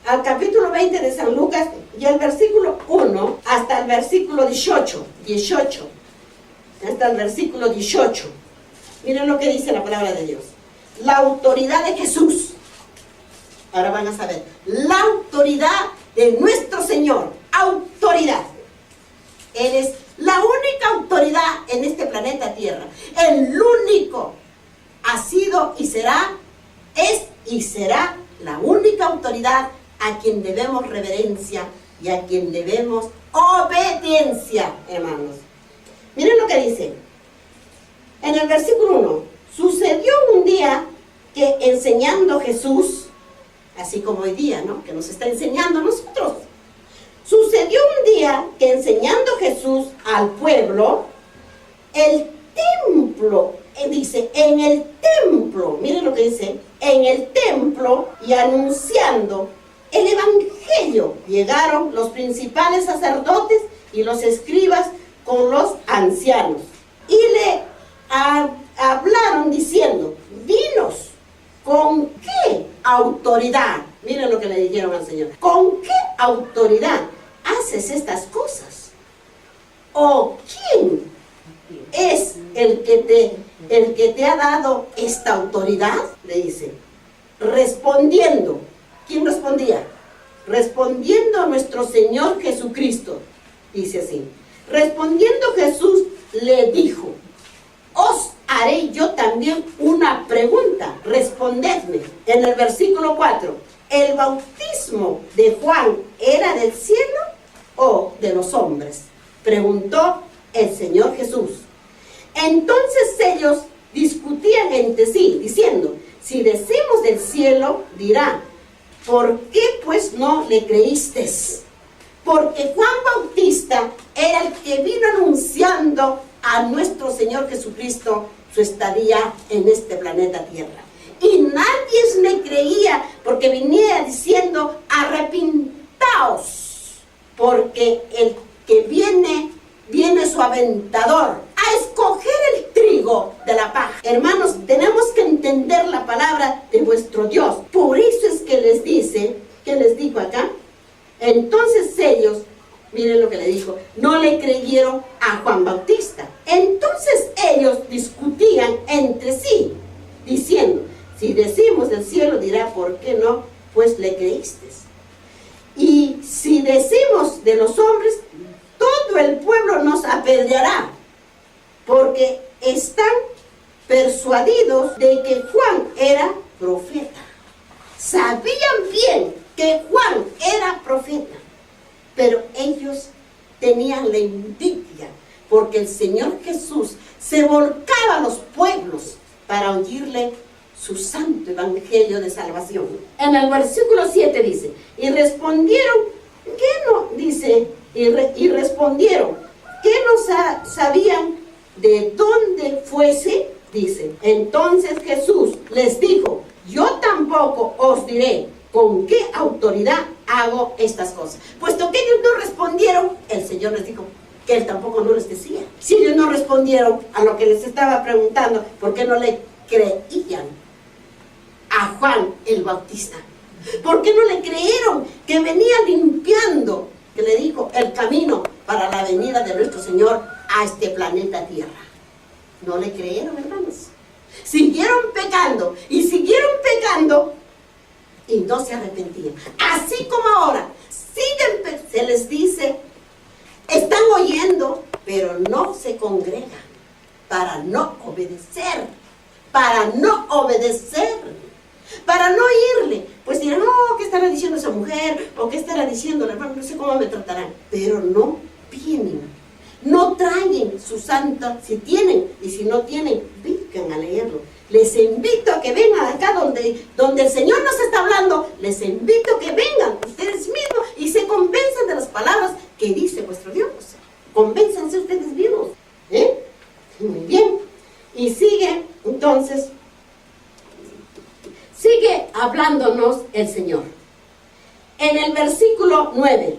al capítulo 20 de San Lucas, y el versículo 1 hasta el versículo 18, hasta el versículo 18. Miren lo que dice la palabra de Dios. La autoridad de Jesús. Ahora van a saber, la autoridad de nuestro Señor, autoridad. Él es la única autoridad en este planeta Tierra. El único ha sido y será, es y será la única autoridad a quien debemos reverencia y a quien debemos obediencia, hermanos. Miren lo que dice. En el versículo 1, sucedió un día que enseñando Jesús, así como hoy día, ¿no?, que nos está enseñando a nosotros. Sucedió un día que enseñando Jesús al pueblo, el templo, dice, en el templo, miren lo que dice, en el templo y anunciando el evangelio, llegaron los principales sacerdotes y los escribas con los ancianos y le hablaron diciendo, dinos, ¿con qué autoridad? Miren lo que le dijeron al Señor. ¿Con qué autoridad haces estas cosas? ¿O quién es el que te ha dado esta autoridad? Le dice. Respondiendo. ¿Quién respondía? Respondiendo a nuestro Señor Jesucristo. Dice así. Respondiendo Jesús le dijo, os haré yo también una pregunta, respondedme. En el versículo 4, ¿el bautismo de Juan era del cielo o de los hombres? Preguntó el Señor Jesús. Entonces ellos discutían entre sí, diciendo, si decimos del cielo, dirá, ¿por qué pues no le creísteis? Porque Juan Bautista era el que vino anunciando a nuestro Señor Jesucristo su estadía en este planeta Tierra. Y nadie le creía porque venía diciendo, arrepintaos, porque el que viene su aventador a escoger el trigo de la paja. Hermanos, tenemos que entender la palabra de vuestro Dios. Por eso es que les dice, ¿qué les dijo acá? Entonces ellos, miren lo que le dijo, no le creyeron a Juan Bautista. Entonces ellos discutían entre sí, diciendo, si decimos del cielo, dirá, ¿por qué no? Pues le creíste. Y si decimos de los hombres, todo el pueblo nos apedreará, porque están persuadidos de que Juan era profeta. Sabían bien que Juan era profeta, pero ellos tenían la envidia, porque el Señor Jesús se volcaba a los pueblos para oírle su santo evangelio de salvación. En el versículo 7 dice, y respondieron, ¿qué no? Dice, y respondieron, ¿qué no sabían de dónde fuese? Dice, entonces Jesús les dijo, yo tampoco os diré con qué autoridad hago estas cosas. Puesto que ellos no respondieron, el Señor les dijo que Él tampoco no les decía. Si ellos no respondieron a lo que les estaba preguntando, ¿por qué no le creían a Juan el Bautista? ¿Por qué no le creyeron que venía limpiando, que le dijo, el camino para la venida de nuestro Señor a este planeta Tierra? No le creyeron, hermanos. Siguieron pecando y siguieron pecando y no se arrepentían. Así como ahora, se les dice, están oyendo, pero no se congregan para no obedecer, para no oírle. Pues dirán, no, ¿qué estará diciendo esa mujer? ¿O qué estará diciendo el hermano? No sé cómo me tratarán. Pero no vienen, no traen su santa, si tienen, y si no tienen, vengan a leerlo. Les invito a que vengan acá donde el Señor nos está hablando. Les invito a que vengan ustedes mismos y se convenzan de las palabras que dice vuestro Dios. Convénzanse ustedes mismos. Muy bien. Y sigue, entonces, sigue hablándonos el Señor. En el versículo 9,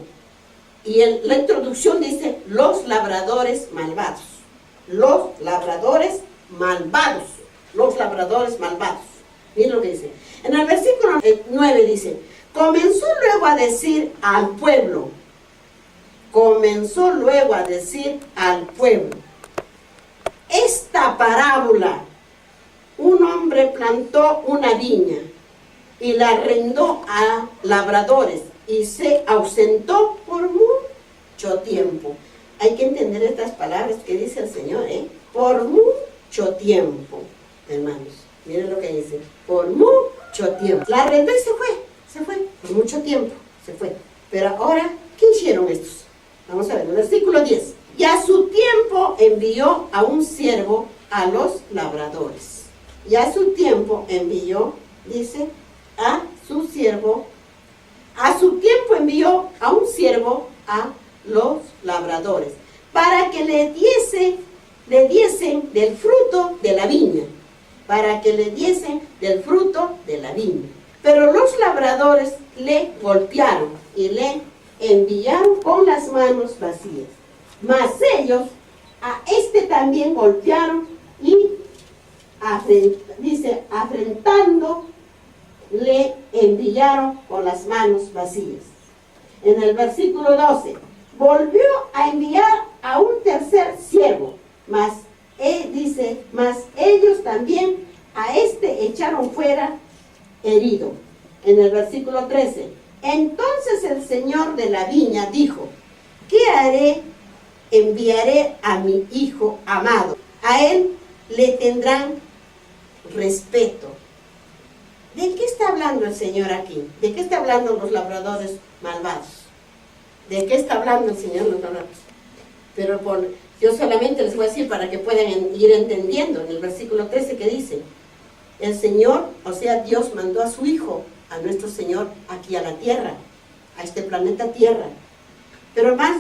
y la introducción dice, los labradores malvados. Los labradores malvados. Los labradores malvados. Miren lo que dice. En el versículo 9 dice, comenzó luego a decir al pueblo, esta parábola, un hombre plantó una viña y la arrendó a labradores y se ausentó por mucho tiempo. Hay que entender estas palabras que dice el Señor, por mucho tiempo. Hermanos, miren lo que dice, por mucho tiempo. La arrendó y se fue, por mucho tiempo, se fue. Pero ahora, ¿qué hicieron estos? Vamos a ver, el versículo 10. Y a su tiempo envió a un siervo a los labradores. Y a su tiempo envió, dice, a su tiempo envió a un siervo a los labradores, para que le diesen del fruto de la viña. Pero los labradores le golpearon y le enviaron con las manos vacías. Mas ellos a este también golpearon y afrentando le enviaron con las manos vacías. En el versículo 12, volvió a enviar a un tercer siervo, mas ellos también a este echaron fuera herido. En el versículo 13, entonces el señor de la viña dijo, ¿qué haré? Enviaré a mi hijo amado, a él le tendrán respeto. ¿De qué está hablando el Señor aquí? ¿De qué está hablando los labradores malvados? ¿De qué está hablando el Señor los labradores? Pero yo solamente les voy a decir para que puedan ir entendiendo. En el versículo 13 que dice, el Señor, o sea Dios, mandó a su Hijo, a nuestro Señor, aquí a la tierra, a este planeta Tierra. Pero más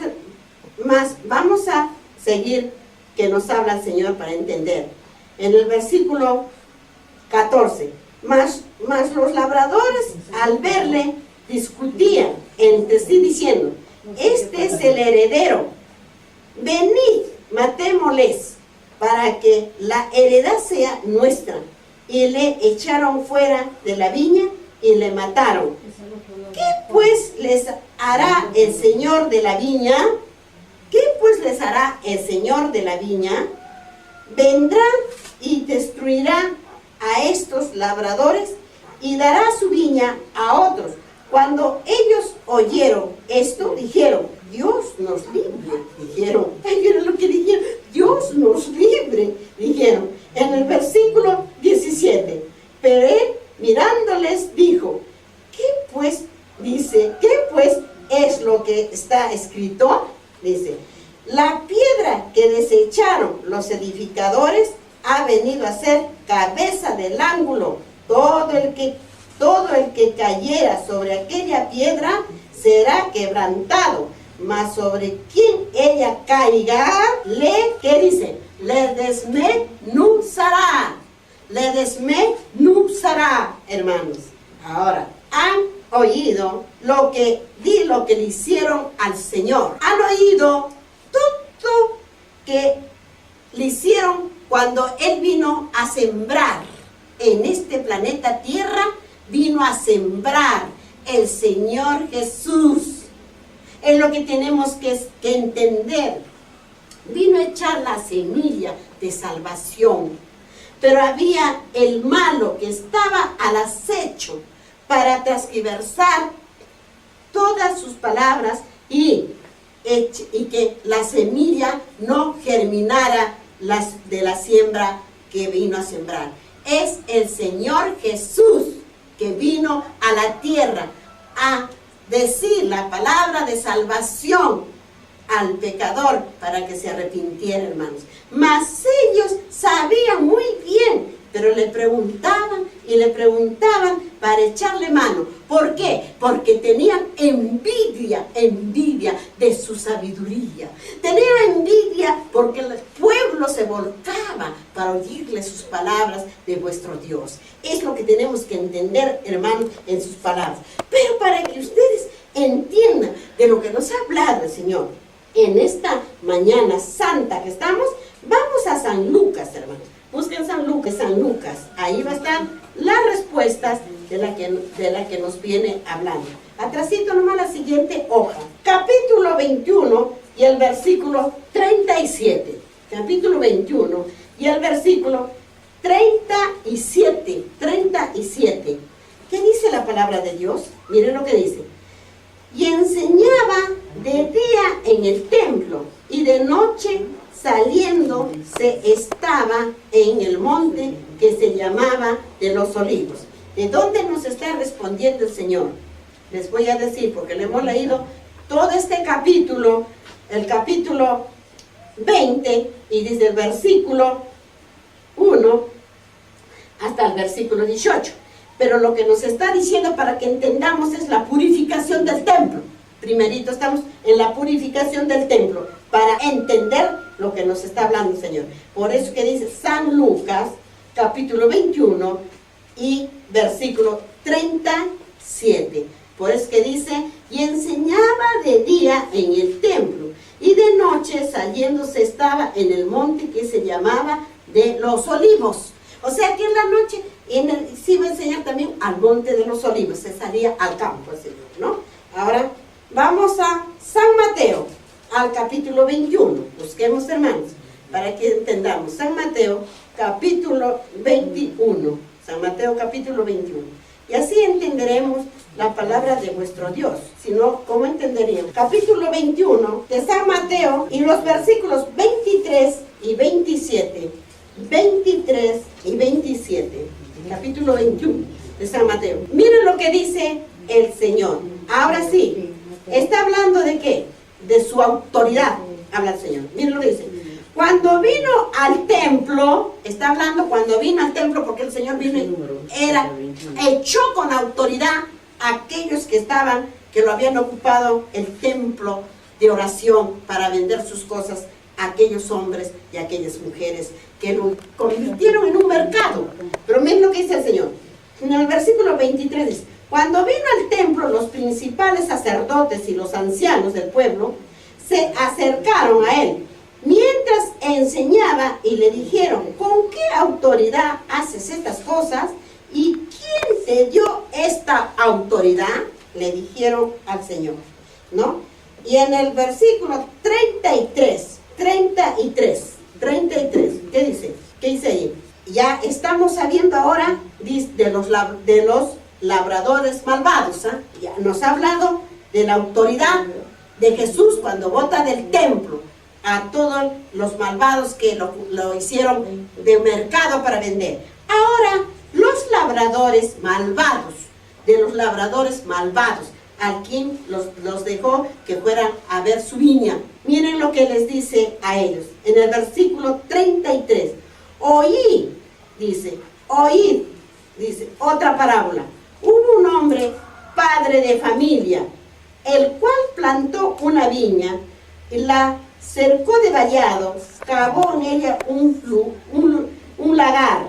vamos a seguir que nos habla el Señor para entender. En el versículo 14, mas los labradores al verle discutían entre sí diciendo, este es el heredero, venid, matémosles para que la heredad sea nuestra. Y le echaron fuera de la viña y le mataron. ¿Qué pues les hará el Señor de la viña? ¿Qué pues les hará el Señor de la viña? Vendrá y destruirá a estos labradores y dará su viña a otros. Cuando ellos oyeron esto, dijeron, Dios nos libre, dijeron. Miren lo que dijeron, Dios nos libre, dijeron. En el versículo 17, pero él mirándoles dijo, ¿qué pues? Dice, ¿qué pues es lo que está escrito? Dice, La piedra que desecharon los edificadores ha venido a ser cabeza del ángulo. Todo el que cayera sobre aquella piedra será quebrantado, mas sobre quien ella caiga, ¿qué dice? Le desmenuzará. Le desmenuzará, hermanos. Ahora, han oído lo que le hicieron al Señor. Han oído todo que le hicieron cuando Él vino a sembrar en este planeta Tierra. Vino a sembrar el Señor Jesús. Es lo que tenemos que entender. Vino a echar la semilla de salvación. Pero había el malo que estaba al acecho para transgiversar todas sus palabras y que la semilla no germinara de la siembra que vino a sembrar. Es el Señor Jesús que vino a la tierra a decir la palabra de salvación al pecador para que se arrepintiera, hermanos. Mas ellos sabían muy bien, pero le preguntaban y le preguntaban para echarle mano. ¿Por qué? Porque tenían envidia de su sabiduría. Tenían envidia porque el pueblo se volcaba para oírle sus palabras de vuestro Dios. Es lo que tenemos que entender, hermanos, en sus palabras. Pero para que ustedes entiendan de lo que nos ha hablado el Señor en esta mañana santa que estamos, vamos a San Lucas, hermanos. Busquen San Lucas. Ahí va a estar las respuestas de la que nos viene hablando. Atrasito nomás la siguiente hoja. Capítulo 21 y el versículo 37. Capítulo 21 y el versículo 37. 37. ¿Qué dice la palabra de Dios? Miren lo que dice. Y enseñaba de día en el templo y de noche saliendo se estaba en el monte que se llamaba de los Olivos. ¿De dónde nos está respondiendo el Señor? Les voy a decir, porque le hemos leído todo este capítulo, el capítulo 20, y desde el versículo 1 hasta el versículo 18. Pero lo que nos está diciendo para que entendamos es la purificación del templo. Primerito estamos en la purificación del templo, para entender lo que nos está hablando el Señor. Por eso que dice San Lucas, capítulo 21 y versículo 37. Por eso que dice, y enseñaba de día en el templo, y de noche saliéndose estaba en el monte que se llamaba de los Olivos. O sea que en la noche se iba a enseñar también al monte de los Olivos, se salía al campo, el Señor, ¿no? Ahora vamos a San Mateo, al capítulo 21. Busquemos, hermanos, para que entendamos. San Mateo, capítulo 21. San Mateo, capítulo 21. Y así entenderemos la palabra de vuestro Dios. Si no, ¿cómo entenderíamos? Capítulo 21 de San Mateo y los versículos 23 y 27. 23 y 27. Capítulo 21 de San Mateo. Miren lo que dice el Señor. Ahora sí, está hablando de qué? De su autoridad, habla el Señor. Miren lo que dice. Cuando vino al templo, está hablando cuando vino al templo, porque el Señor vino echó con autoridad a aquellos que lo habían ocupado el templo de oración para vender sus cosas, a aquellos hombres y a aquellas mujeres que lo convirtieron en un mercado. Pero miren lo que dice el Señor. En el versículo 23 dice, cuando vino al templo, los principales sacerdotes y los ancianos del pueblo se acercaron a él mientras enseñaba y le dijeron, ¿con qué autoridad haces estas cosas? ¿Y quién te dio esta autoridad? Le dijeron al Señor, ¿no? Y en el versículo 33, ¿qué dice? ¿Qué dice ahí? Ya estamos sabiendo ahora de los labradores malvados, ¿eh? Ya nos ha hablado de la autoridad de Jesús cuando bota del templo a todos los malvados que lo hicieron de mercado para vender. Ahora, los labradores malvados, al quien los dejó que fueran a ver su viña. Miren lo que les dice a ellos en el versículo 33. Oí, dice, oíd, dice, otra parábola. Hubo un hombre, padre de familia, el cual plantó una viña y la cercó de vallado, cavó en ella un lagar,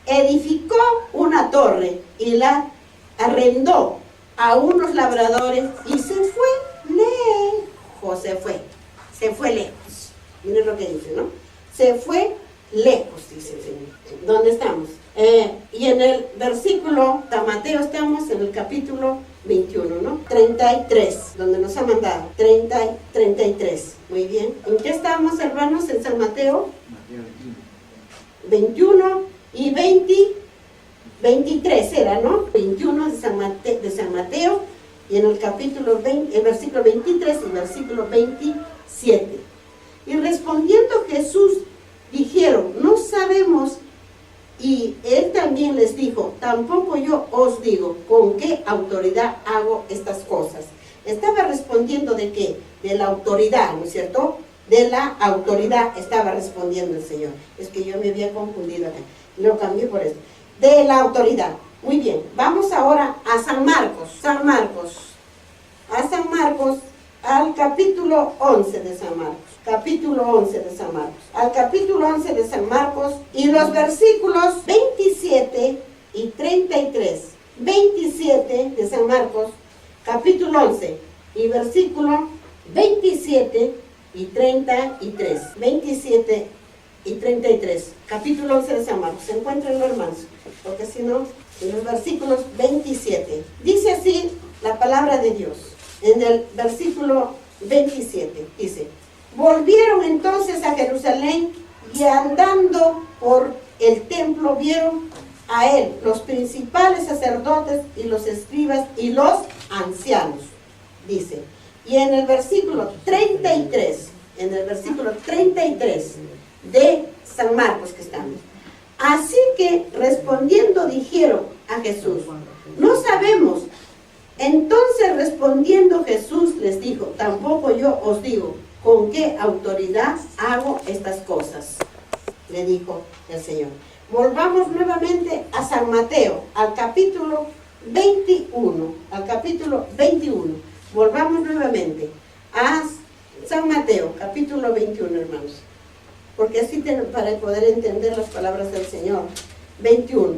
edificó una torre y la arrendó a unos labradores y se fue lejos, se fue lejos. Miren lo que dice, ¿no? Se fue lejos, dice el Señor. ¿Dónde estamos? Y en el versículo de Mateo estamos en el capítulo 21, ¿no? 33, donde nos ha mandado. 33. Muy bien. ¿En qué estamos, hermanos? En San Mateo. 21 y 23 era, ¿no? 21 de San Mateo y en el capítulo 20, el versículo 23 y el versículo 27. Y respondiendo Jesús, dijeron, no sabemos. Y él también les dijo, tampoco yo os digo con qué autoridad hago estas cosas. Estaba respondiendo de qué, de la autoridad, ¿no es cierto? De la autoridad estaba respondiendo el Señor. Es que yo me había confundido acá, lo cambié por eso. De la autoridad. Muy bien, vamos ahora a San Marcos. A San Marcos, al capítulo 11 de San Marcos. Capítulo 11 de San Marcos. Al capítulo 11 de San Marcos y los versículos 27 y 33. 27 de San Marcos, capítulo 11 y versículo 27 y 33. 27 y 33. Capítulo 11 de San Marcos. Se encuentran, hermanos, porque si no, en los versículos 27. Dice así la palabra de Dios. En el versículo 27 dice: volvieron entonces a Jerusalén y andando por el templo vieron a él los principales sacerdotes y los escribas y los ancianos, dice. Y en el versículo 33, de San Marcos que estamos. Así que respondiendo dijeron a Jesús, no sabemos. Entonces respondiendo Jesús les dijo, tampoco yo os digo con qué autoridad hago estas cosas, le dijo el Señor. Volvamos nuevamente a San Mateo, al capítulo 21, Volvamos nuevamente a San Mateo, capítulo 21, hermanos, porque así para poder entender las palabras del Señor. 21,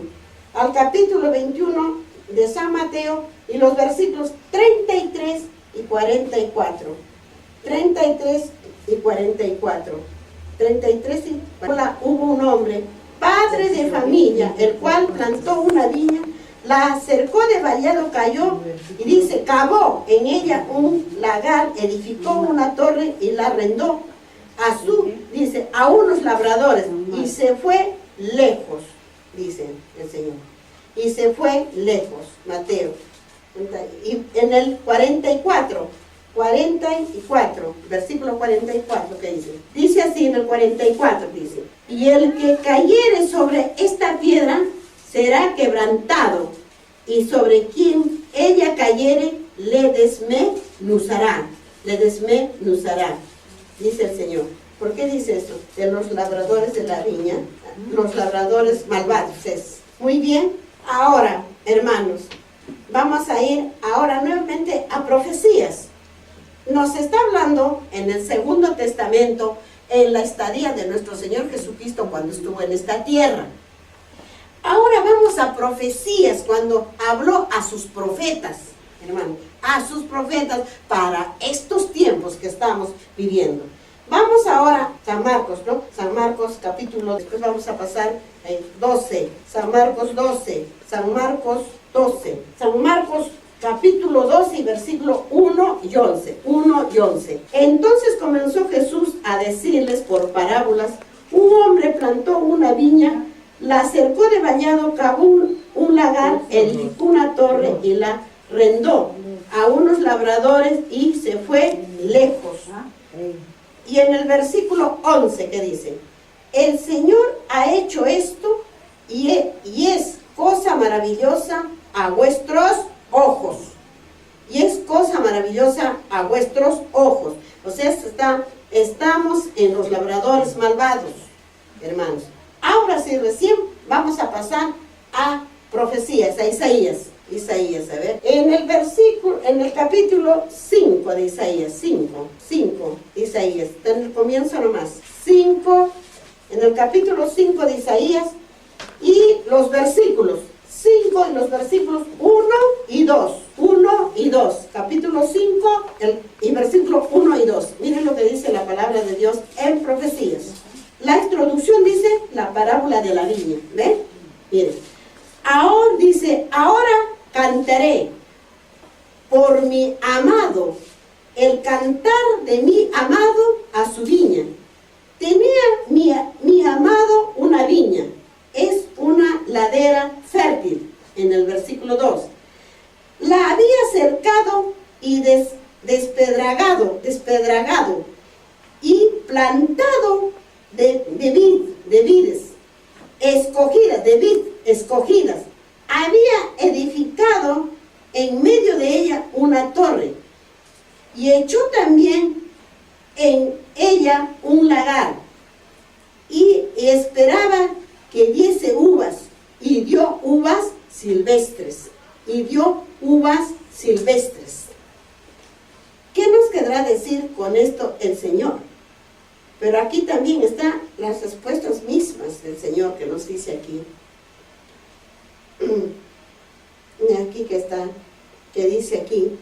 al capítulo 21 de San Mateo y los versículos 33 y 44. 33 y 44. 33 y 44. Hubo un hombre, padre de familia, el cual plantó una viña, la cercó de vallado, cayó, y dice, cavó en ella un lagar, edificó una torre y la arrendó a unos labradores, y se fue lejos, dice el Señor. Y se fue lejos, Mateo. Y en el 44, versículo 44, ¿qué dice? Dice así en el 44, dice, y el que cayere sobre esta piedra será quebrantado, y sobre quien ella cayere le desmenuzará, dice el Señor. ¿Por qué dice eso? De los labradores de la viña, los labradores malvados es. Muy bien, ahora, hermanos, vamos a ir ahora nuevamente a profecías. Nos está hablando en el Segundo Testamento, en la estadía de nuestro Señor Jesucristo cuando estuvo en esta tierra. Ahora vamos a profecías, cuando habló a sus profetas, hermano, a sus profetas para estos tiempos que estamos viviendo. Vamos ahora a San Marcos, ¿no? San Marcos capítulo, después vamos a pasar 12, San Marcos 12, San Marcos 12, San Marcos capítulo 12 y versículo 1 y 11. Entonces comenzó Jesús a decirles por parábolas, un hombre plantó una viña, la cercó de vallado, cavó un lagar, edificó una torre y la arrendó a unos labradores y se fue lejos. Y en el versículo 11 que dice, el Señor ha hecho esto y es cosa maravillosa a vuestros ojos. y es cosa maravillosa a vuestros ojos. O sea, estamos en los labradores malvados, hermanos. Ahora sí, recién vamos a pasar a profecías, a Isaías, a ver, en el capítulo 5 de Isaías, 5 de Isaías, está en el comienzo nomás, 5, en el capítulo 5 de Isaías, y los versículos 5 y los versículos 1 y 2, capítulo 5 y versículo 1 y 2, miren lo que dice la palabra de Dios en profecías. La introducción dice la parábola de la viña, ¿ven? Miren, ahora dice, ahora cantaré por mi amado, el cantar de mi amado a su viña. Tenía mi amado una viña, es una ladera fértil, en el versículo 2. La había cercado y despedragado y plantado de vides escogidas. Había edificado en medio de ella una torre y echó también en ella un lagar y esperaba que diese uvas y dio uvas silvestres. ¿Qué nos querrá decir con esto el Señor? Pero aquí también están las respuestas mismas del Señor que nos dice aquí. Aquí que dice aquí,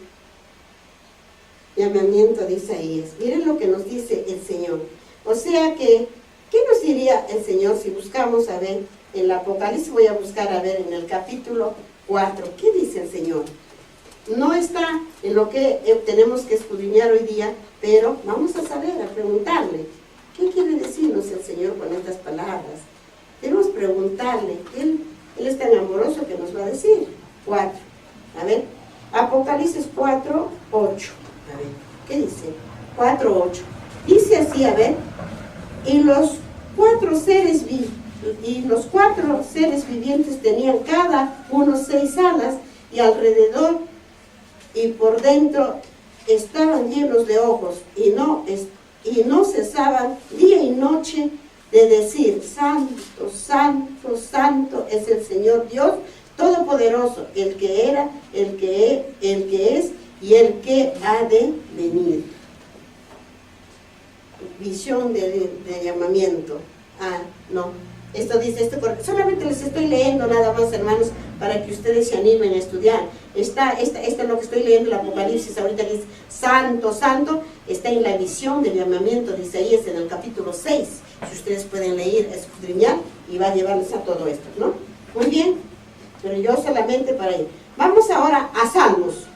llamamiento de Isaías. Miren lo que nos dice el Señor. O sea que, ¿qué nos diría el Señor si buscamos a ver en el Apocalipsis? Voy a buscar a ver en el capítulo 4. ¿Qué dice el Señor? No está en lo que tenemos que escudriñar hoy día, pero vamos a saber, a preguntarle. ¿Qué quiere decirnos el Señor con estas palabras? Debemos preguntarle. Él es tan amoroso que nos va a decir. 4. A ver, Apocalipsis 4, 8. A ver, ¿qué dice? 4, 8. Dice así, a ver, y los cuatro seres vivientes tenían cada uno 6 alas, y alrededor y por dentro estaban llenos de ojos, y no cesaban día y noche de decir, Santo, Santo, Santo es el Señor Dios Todopoderoso, el que era, el que es y el que ha de venir. Visión de llamamiento. No. Esto dice, solamente les estoy leyendo nada más, hermanos, para que ustedes se animen a estudiar. Esto es lo que estoy leyendo, el Apocalipsis, ahorita dice, Santo, Santo, está en la visión del llamamiento de Isaías en el capítulo 6. Si ustedes pueden leer, escudriñar, y va a llevarles a todo esto, ¿no? Muy bien, pero yo solamente para ir. Vamos ahora a Salmos.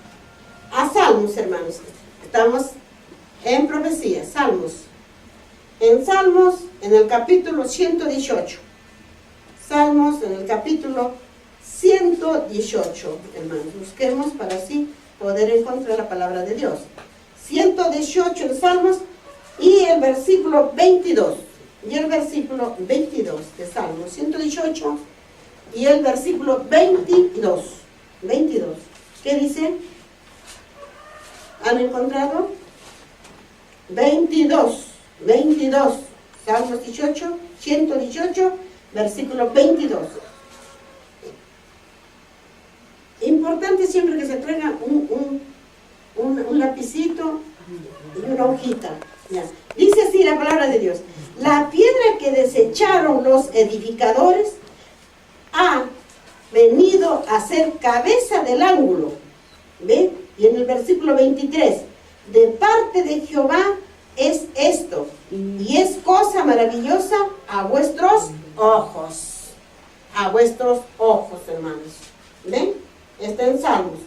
A Salmos, hermanos. Estamos en profecía, Salmos. En Salmos, en el capítulo 118. Salmos, en el capítulo 118, hermanos. Busquemos para así poder encontrar la palabra de Dios. 118 en Salmos y el versículo 22. Y el versículo 22 de Salmos 118 y el versículo 22. 22. ¿Qué dice? ¿Han encontrado? 22. Salmos 18, 118, versículo 22. Importante siempre que se traiga un lapicito y una hojita. Ya. Dice así la palabra de Dios. La piedra que desecharon los edificadores ha venido a ser cabeza del ángulo. ¿Ve? Y en el versículo 23, de parte de Jehová es esto, y es cosa maravillosa a vuestros ojos. A vuestros ojos, hermanos. ¿Ven? Está en Salmos.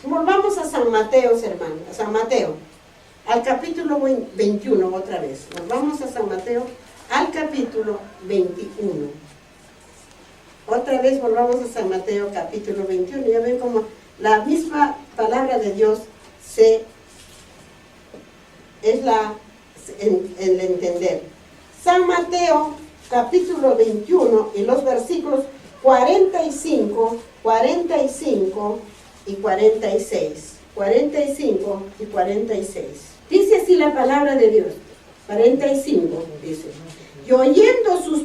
Volvamos a San Mateo, hermanos. A San Mateo. Al capítulo 21, otra vez. Nos vamos a San Mateo, al capítulo 21. Otra vez volvamos a San Mateo, capítulo 21. Ya ven como la misma palabra de Dios es el entender. San Mateo, capítulo 21, y los versículos 45 y 46. 45 y 46. Dice así la palabra de Dios. 45 dice: y oyendo sus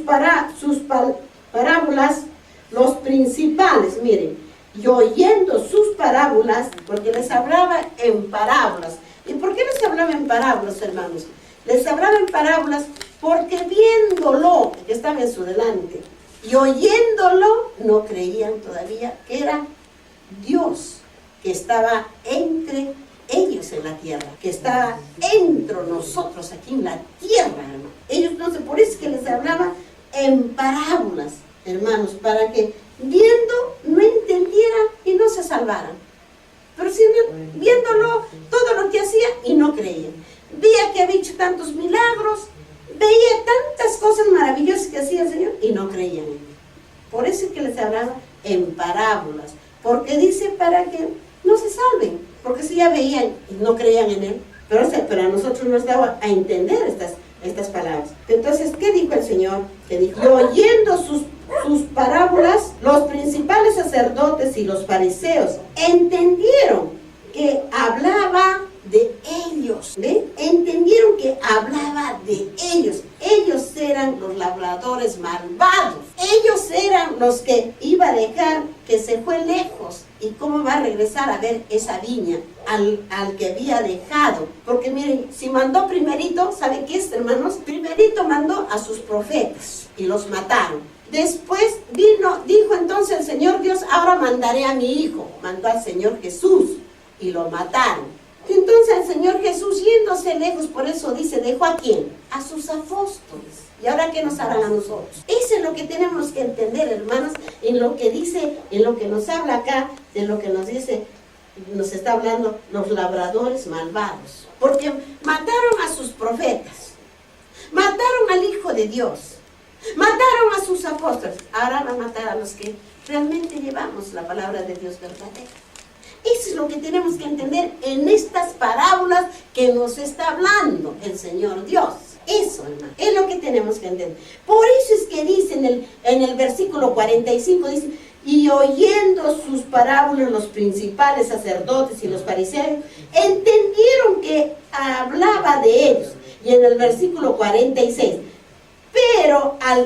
parábolas, los principales, miren, y oyendo sus parábolas, porque les hablaba en parábolas. ¿Y por qué les hablaba en parábolas, hermanos? Les hablaba en parábolas porque viéndolo, que estaba en su delante, y oyéndolo, no creían todavía que era Dios que estaba entre ellos en la tierra, que estaba entre nosotros aquí en la tierra, hermano. Ellos no sé, por eso es que les hablaba en parábolas, hermanos, para que viendo no entendieran y no se salvaran. Pero si viéndolo, todo lo que hacía y no creían. Veía que había hecho tantos milagros, veía tantas cosas maravillosas que hacía el Señor y no creían en él. Por eso es que les hablaba en parábolas, porque dice para que no se salven, porque si ya veían y no creían en él, pero a nosotros nos daba a entender estas palabras. Entonces, ¿qué dijo el Señor? Que dijo: y oyendo sus parábolas, los principales sacerdotes y los fariseos entendieron que hablaba de ellos, ¿ve? Entendieron que hablaba de ellos. Ellos eran los labradores malvados. Ellos eran los que iba a dejar que se fue lejos. ¿Y cómo va a regresar a ver esa viña al que había dejado? Porque miren, si mandó primerito, ¿saben qué es, hermanos? Primerito mandó a sus profetas y los mataron. Después dijo entonces el Señor Dios: ahora mandaré a mi hijo. Mandó al Señor Jesús y lo mataron. Entonces el Señor Jesús, yéndose lejos, por eso dice, ¿dejó a quién? A sus apóstoles. ¿Y ahora qué nos harán a nosotros? Eso es lo que tenemos que entender, hermanos, en lo que dice, en lo que nos habla acá, de lo que nos dice, nos está hablando los labradores malvados. Porque mataron a sus profetas, mataron al Hijo de Dios, mataron a sus apóstoles. Ahora van a matar a los que realmente llevamos la palabra de Dios verdadera. Eso es lo que tenemos que entender en estas parábolas que nos está hablando el Señor Dios. Eso, hermano, es lo que tenemos que entender. Por eso es que dice en el versículo 45, dice: y oyendo sus parábolas los principales sacerdotes y los fariseos entendieron que hablaba de ellos. Y en el versículo 46, pero al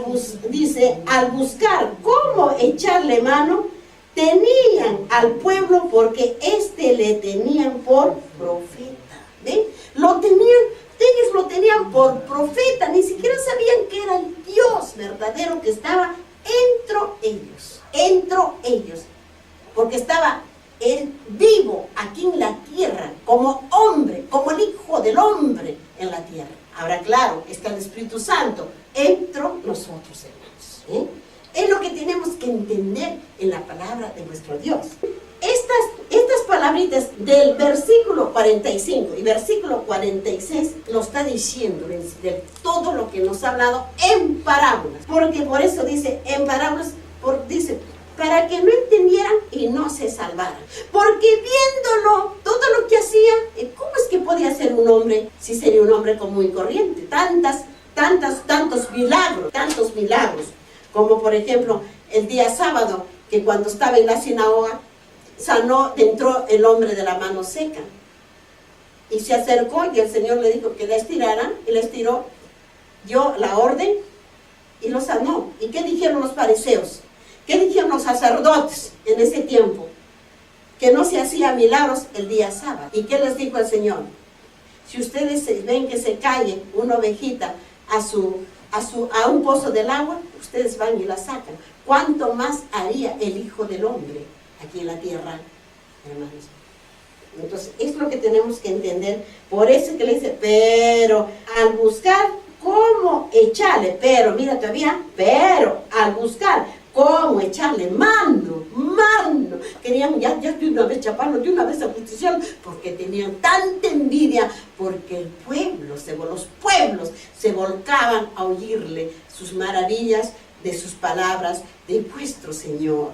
buscar cómo echarle mano, tenían al pueblo porque le tenían por profeta. ¿Ven? Ellos lo tenían por profeta, ni siquiera sabían que era el Dios verdadero que estaba entre ellos, porque estaba él vivo aquí en la tierra, como hombre, como el Hijo del Hombre en la tierra. Ahora, claro, está el Espíritu Santo entre nosotros, hermanos. Es lo que tenemos que entender en la palabra de nuestro Dios. Estas palabritas del versículo 45 y versículo 46 lo está diciendo de todo lo que nos ha hablado en parábolas. Porque por eso dice en parábolas, dice, para que no entendieran y no se salvaran. Porque viéndolo, todo lo que hacía, ¿cómo es que podía ser un hombre si sería un hombre común y corriente? Tantos milagros. Como por ejemplo, el día sábado, que cuando estaba en la sinagoga, entró el hombre de la mano seca. Y se acercó y el Señor le dijo que la estiraran, y la estiró, dio la orden y lo sanó. ¿Y qué dijeron los fariseos? ¿Qué dijeron los sacerdotes en ese tiempo? Que no se hacía milagros el día sábado. ¿Y qué les dijo el Señor? Si ustedes ven que se cae una ovejita a un pozo del agua, ustedes van y la sacan. ¿Cuánto más haría el Hijo del Hombre aquí en la tierra, hermanos? Entonces, es lo que tenemos que entender. Por eso que le dice, pero al buscar cómo echarle, pero al buscar cómo echarle mano, querían ya de una vez chaparlo, de una vez ajusticiarlo, porque tenían tanta envidia, porque los pueblos se volcaban a oírle sus maravillas de sus palabras de vuestro Señor.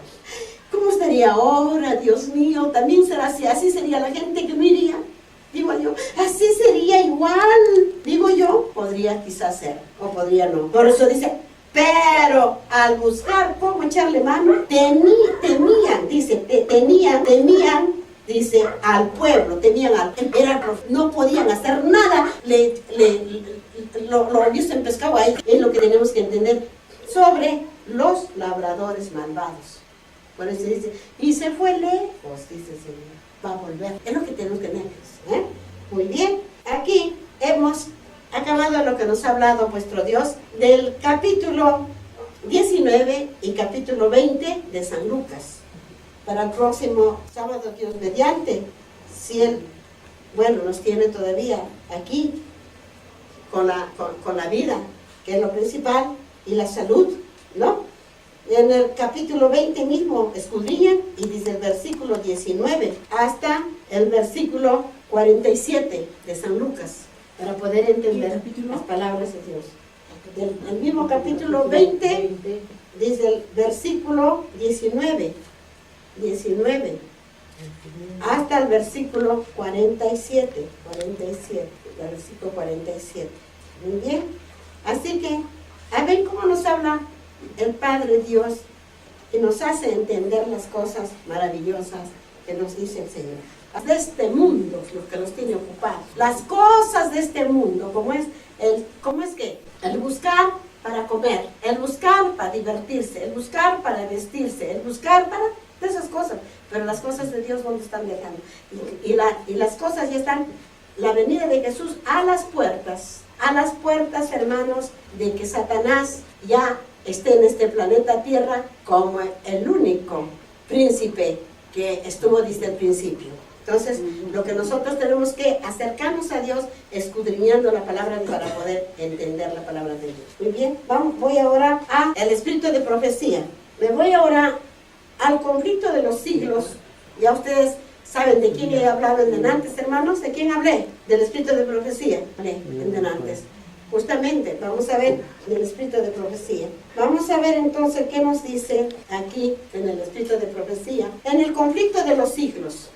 ¿Cómo estaría ahora, Dios mío? También será así sería la gente que no iría, digo yo, así sería igual, digo yo, podría quizás ser, o podría no. Por eso dice, pero al buscar cómo echarle mano, temían dice, al pueblo, temían no podían hacer nada, lo Dios en pescado ahí, es lo que tenemos que entender sobre los labradores malvados. Por eso dice, y se fue lejos, dice el Señor, va a volver, es lo que tenemos que tener, ¿eh? Muy bien, aquí hemos acabado lo que nos ha hablado vuestro Dios del capítulo 19 y capítulo 20 de San Lucas. Para el próximo sábado, Dios mediante, si Él, nos tiene todavía aquí con la vida, que es lo principal, y la salud, ¿no? En el capítulo 20 mismo escudriñan y dice el versículo 19 hasta el versículo 47 de San Lucas, para poder entender las palabras de Dios. El mismo capítulo 20 dice el versículo 19 hasta el versículo 47, versículo 47. Muy bien, así que a ver cómo nos habla el Padre Dios y nos hace entender las cosas maravillosas que nos dice el Señor. De este mundo, lo que nos tiene ocupados, las cosas de este mundo, ¿cómo es que? El buscar para comer, el buscar para divertirse, el buscar para vestirse, el buscar para de esas cosas, pero las cosas de Dios ¿dónde están dejando? Y las cosas ya están, la venida de Jesús a las puertas, hermanos, de que Satanás ya esté en este planeta Tierra como el único príncipe que estuvo desde el principio. Entonces, lo que nosotros tenemos que acercarnos a Dios escudriñando la palabra de Dios para poder entender la palabra de Dios. Muy bien, voy ahora al espíritu de profecía. Me voy ahora al conflicto de los siglos. Ya ustedes saben de quién he hablado en delante, hermanos. ¿De quién hablé? Del espíritu de profecía. Hablé en delante. Justamente, vamos a ver el espíritu de profecía. Vamos a ver entonces qué nos dice aquí en el espíritu de profecía, en el conflicto de los siglos.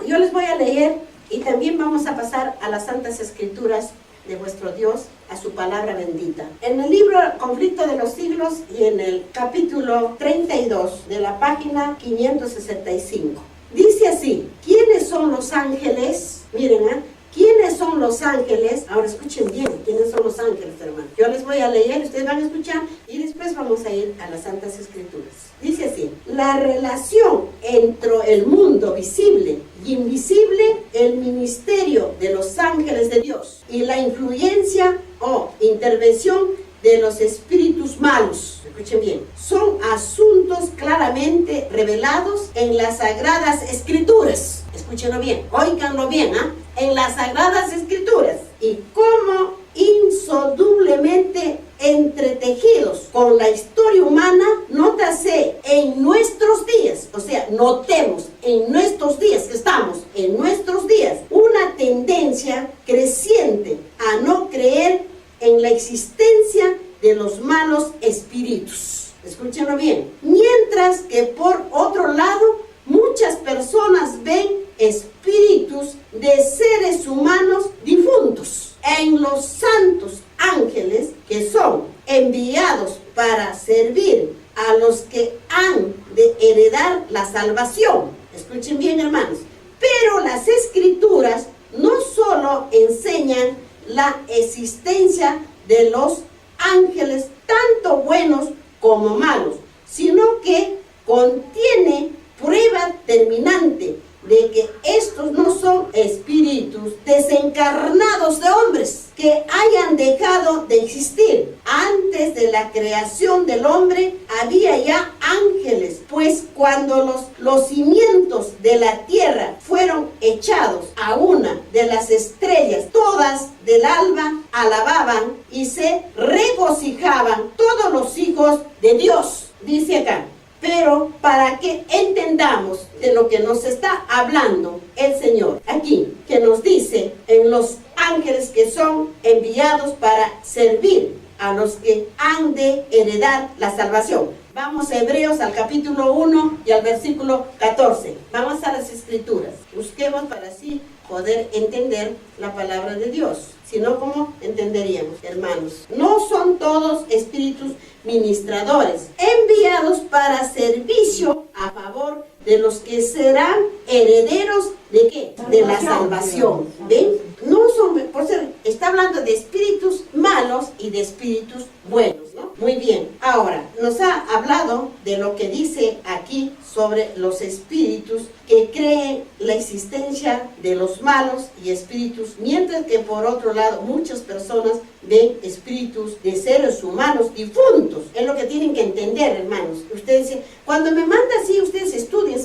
Yo les voy a leer y también vamos a pasar a las santas escrituras de vuestro Dios, a su palabra bendita. En el libro Conflicto de los Siglos y en el capítulo 32 de la página 565. Dice así, ¿quiénes son los ángeles? Miren, ¿quiénes son los ángeles? Ahora escuchen bien, ¿quiénes son los ángeles, hermanos? Yo les voy a leer, ustedes van a escuchar y después vamos a ir a las Santas Escrituras. Dice así, la relación entre el mundo visible y invisible, el ministerio de los ángeles de Dios y la influencia o intervención de los espíritus malos, escuchen bien, son asuntos claramente revelados en las Sagradas Escrituras. Escúchenlo bien, óiganlo bien, en las Sagradas Escrituras, y como insolublemente entretejidos con la historia humana, nótase en nuestros días, o sea, notemos en nuestros días que estamos, en nuestros días, una tendencia creciente a no creer en la existencia de los malos espíritus. Escúchenlo bien. Mientras que por otro lado, muchas personas ven espíritus de seres humanos difuntos en los santos ángeles que son enviados para servir a los que han de heredar la salvación. Escuchen bien, hermanos. Pero las escrituras no solo enseñan la existencia de los ángeles, tanto buenos como malos, sino que contiene prueba terminante de que estos no son espíritus desencarnados de hombres que hayan dejado de existir. Antes de la creación del hombre había ya ángeles, pues cuando los cimientos de la tierra fueron echados a una de las estrellas, todas del alba alababan y se regocijaban todos los hijos de Dios. Dice acá, pero para que entendamos de lo que nos está hablando el Señor aquí, que nos dice en los ángeles que son enviados para servir a los que han de heredar la salvación. Vamos a Hebreos al capítulo 1 y al versículo 14. Vamos a las escrituras. Busquemos para así poder entender la palabra de Dios. Si no, ¿cómo entenderíamos, hermanos? No son todos espíritus ministradores, enviados para servicio a favor de los que serán herederos ¿de qué? De la salvación. ¿Ven? No son, por ser, está hablando de espíritus malos y de espíritus buenos, ¿no? Muy bien. Ahora, nos ha hablado de lo que dice aquí sobre los espíritus que creen la existencia de los malos y espíritus, mientras que por otro lado muchas personas ven espíritus de seres humanos difuntos. Es lo que tienen que entender, hermanos. Ustedes dicen, cuando me manda así, ustedes estudien,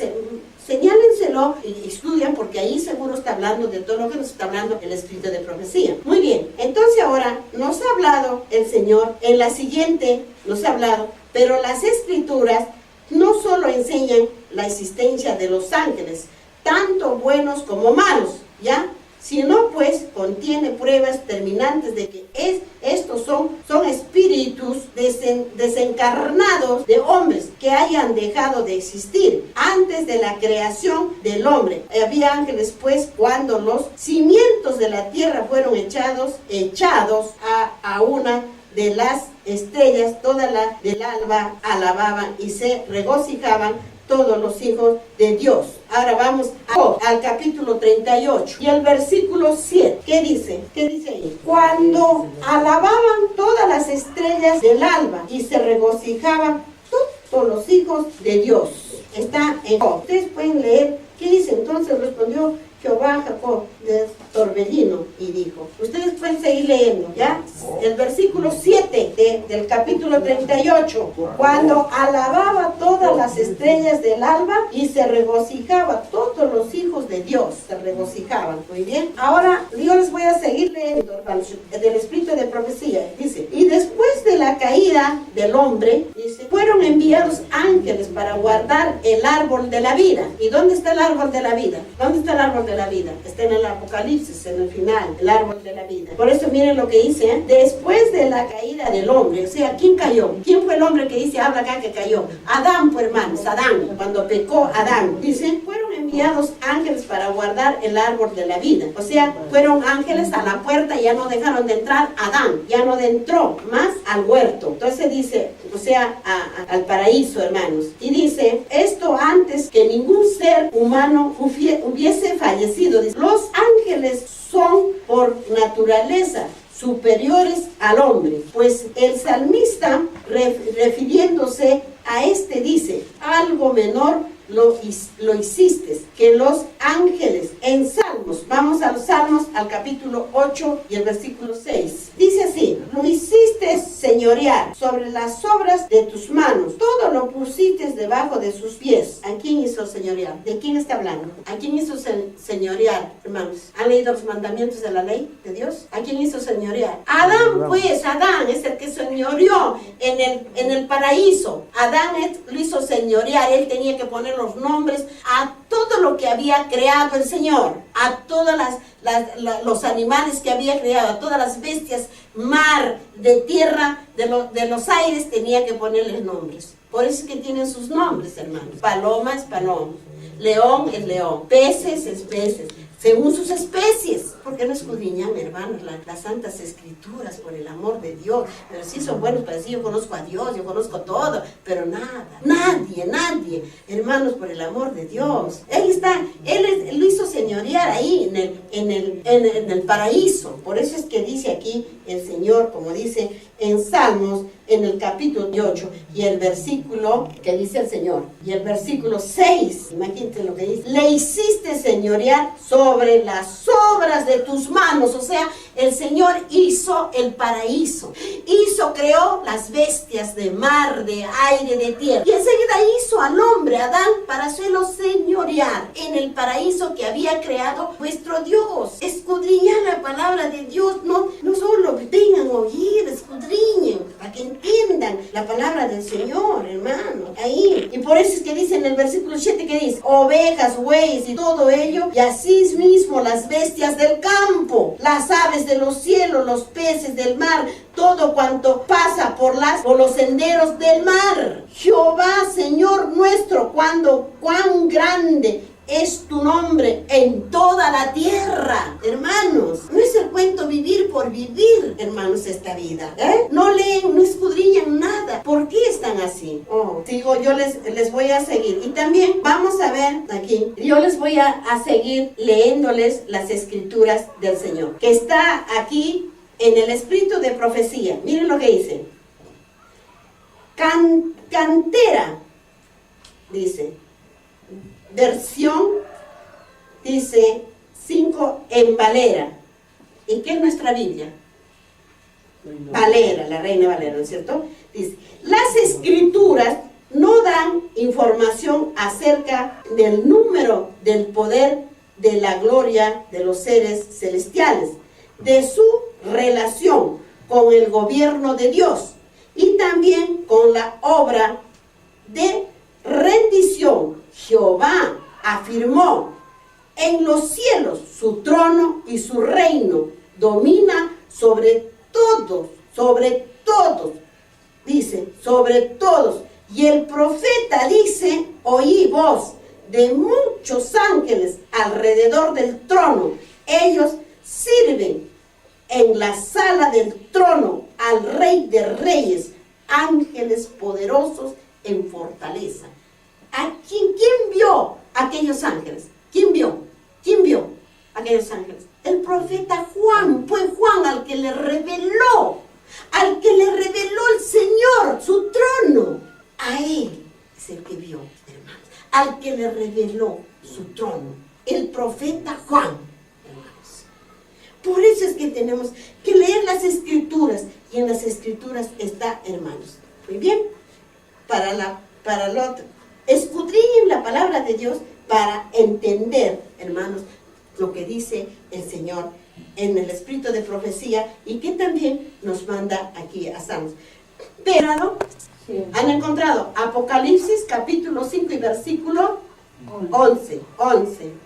señálenselo y estudian, porque ahí seguro está hablando de todo lo que nos está hablando el espíritu de profecía. Muy bien, entonces ahora nos ha hablado el Señor, en la siguiente nos ha hablado, pero las escrituras no solo enseñan la existencia de los ángeles, tanto buenos como malos, ¿ya? Sino pues contiene pruebas terminantes de que estos son espíritus desencarnados de hombres que hayan dejado de existir antes de la creación del hombre. Había ángeles pues cuando los cimientos de la tierra fueron echados a una de las estrellas, toda la del alba alababan y se regocijaban todos los hijos de Dios. Ahora vamos al capítulo 38 y el versículo 7. ¿Qué dice? ¿Qué dice ahí? Cuando alababan todas las estrellas del alba y se regocijaban todos los hijos de Dios. Está en Job. Ustedes pueden leer. ¿Qué dice? Entonces respondió Jehová a Jacob de torbellino y dijo. Ustedes pueden seguir leyendo, ¿ya? El versículo 7 del capítulo 38. Cuando alababa todas las estrellas del alba y se regocijaba todos los hijos de Dios. Se regocijaban. Muy bien. Ahora yo les voy a seguir leyendo del espíritu de profecía. Dice, y después de la caída del hombre, dice, fueron enviados ángeles para guardar el árbol de la vida. ¿Y dónde está el árbol de la vida? ¿Dónde está el árbol de la vida? Está en el Apocalipsis, en el final, el árbol de la vida. Por eso miren lo que dice, ¿eh? Después de la caída del hombre, o sea, ¿quién cayó? ¿Quién fue el hombre que dice, habla acá que cayó? Adán, pues hermanos, Adán, cuando pecó Adán, dice, fueron enviados ángeles para guardar el árbol de la vida. O sea, fueron ángeles a la puerta y ya no dejaron de entrar Adán, ya no entró más al huerto. Entonces dice, o sea, al paraíso, hermanos. Y dice, esto antes que ningún ser humano hubiese fallecido. Los ángeles son por naturaleza superiores al hombre, pues el salmista refiriéndose a este dice, algo menor lo hiciste que los ángeles. En Salmos, vamos a los Salmos, al capítulo 8 y el versículo 6. Dice así, lo hiciste señorear sobre las obras de tus manos, todo lo pusiste debajo de sus pies. ¿A quién hizo señorear? ¿De quién está hablando? ¿A quién hizo señorear, hermanos? ¿Han leído los mandamientos de la ley de Dios? ¿A quién hizo señorear? Adán, pues, Adán es el que señoreó en el paraíso. Adán lo hizo señorear, él tenía que poner los nombres a todo lo que había creado el Señor, a todos los animales que había creado, a todas las bestias, mar, de tierra, de los aires, tenía que ponerles nombres. Por eso es que tienen sus nombres, hermanos. Paloma es paloma, león es león, peces es peces, según sus especies. Porque no escudriñan, hermanos, las santas escrituras, por el amor de Dios. Pero sí son buenos para decir, yo conozco a Dios, yo conozco todo, pero nadie, hermanos, por el amor de Dios. Él lo hizo señorear ahí en el paraíso. Por eso es que dice aquí el Señor, como dice en Salmos, en el capítulo 8 y el versículo que dice el Señor, y el versículo 6, imagínate lo que dice, le hiciste señorear sobre las obras de tus manos. O sea, el Señor hizo el paraíso, creó las bestias de mar, de aire, de tierra, y enseguida hizo al hombre, Adán, para hacerlo señorear en el paraíso que había creado vuestro Dios. Escudriñar la palabra de Dios, no solo tengan oír, escudriñen, para que entiendan la palabra del Señor, hermano, ahí. Y por eso es que dice en el versículo 7 que dice, ovejas, bueyes y todo ello, y así mismo las bestias del campo, las aves de los cielos, los peces del mar, todo cuanto pasa por los senderos del mar. Jehová, Señor nuestro, cuán grande es tu nombre en toda la tierra. Hermanos, no es el cuento vivir por vivir, hermanos, esta vida. No leen, no escudriñan nada. ¿Por qué están así? Sigo, yo les voy a seguir. Y también vamos a ver aquí, yo les voy a seguir leyéndoles las escrituras del Señor, que está aquí en el espíritu de profecía. Miren lo que dice. Cantera, dice. Versión, dice 5 en Valera. ¿Y qué es nuestra Biblia? Valera, la Reina Valera, ¿no es cierto? Dice, las escrituras no dan información acerca del número, del poder, de la gloria de los seres celestiales, de su relación con el gobierno de Dios y también con la obra de rendición. Jehová afirmó, en los cielos su trono y su reino domina sobre todos, dice, sobre todos. Y el profeta dice, oí voz de muchos ángeles alrededor del trono. Ellos sirven en la sala del trono al Rey de Reyes, ángeles poderosos en fortaleza. ¿Quién vio aquellos ángeles? ¿Quién vio aquellos ángeles? El profeta Juan. Fue Juan al que le reveló el Señor, su trono. A él es el que vio, hermanos, al que le reveló su trono, el profeta Juan, hermanos. Por eso es que tenemos que leer las escrituras, y en las escrituras está, hermanos. Muy bien, para el otro. Escudriñen la palabra de Dios para entender, hermanos, lo que dice el Señor en el espíritu de profecía y que también nos manda aquí a Salmos. Pero han encontrado Apocalipsis capítulo 5 y versículo 11.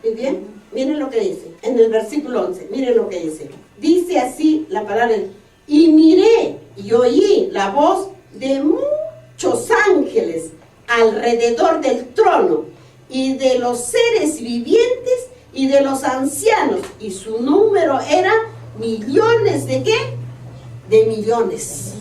Muy bien, miren lo que dice en el versículo 11. Miren lo que dice. Dice así la palabra: y miré y oí la voz de muchos ángeles alrededor del trono, y de los seres vivientes y de los ancianos, y su número era millones de ¿qué? De millones.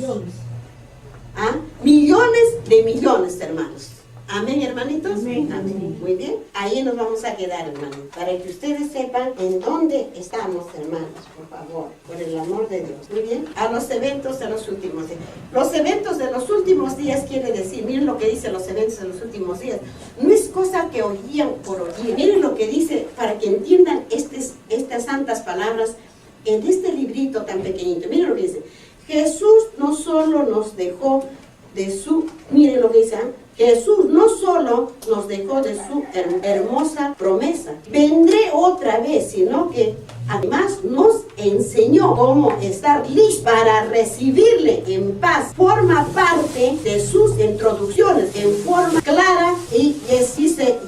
Millones de millones, hermanos. Amén, hermanitos. Amén. Muy bien. Ahí nos vamos a quedar, hermanos, para que ustedes sepan en dónde estamos, hermanos, por favor, por el amor de Dios. Muy bien. A los eventos de los últimos días. Los eventos de los últimos días quiere decir, miren lo que dice los eventos de los últimos días. No es cosa que oían por oír. Miren lo que dice, para que entiendan estas santas palabras en este librito tan pequeñito. Miren lo que dice. Jesús no solo nos dejó de su, miren lo que dice, Jesús no solo nos dejó de su hermosa promesa, vendré otra vez, sino que además nos enseñó cómo estar listos para recibirle en paz. Forma parte de sus introducciones en forma clara y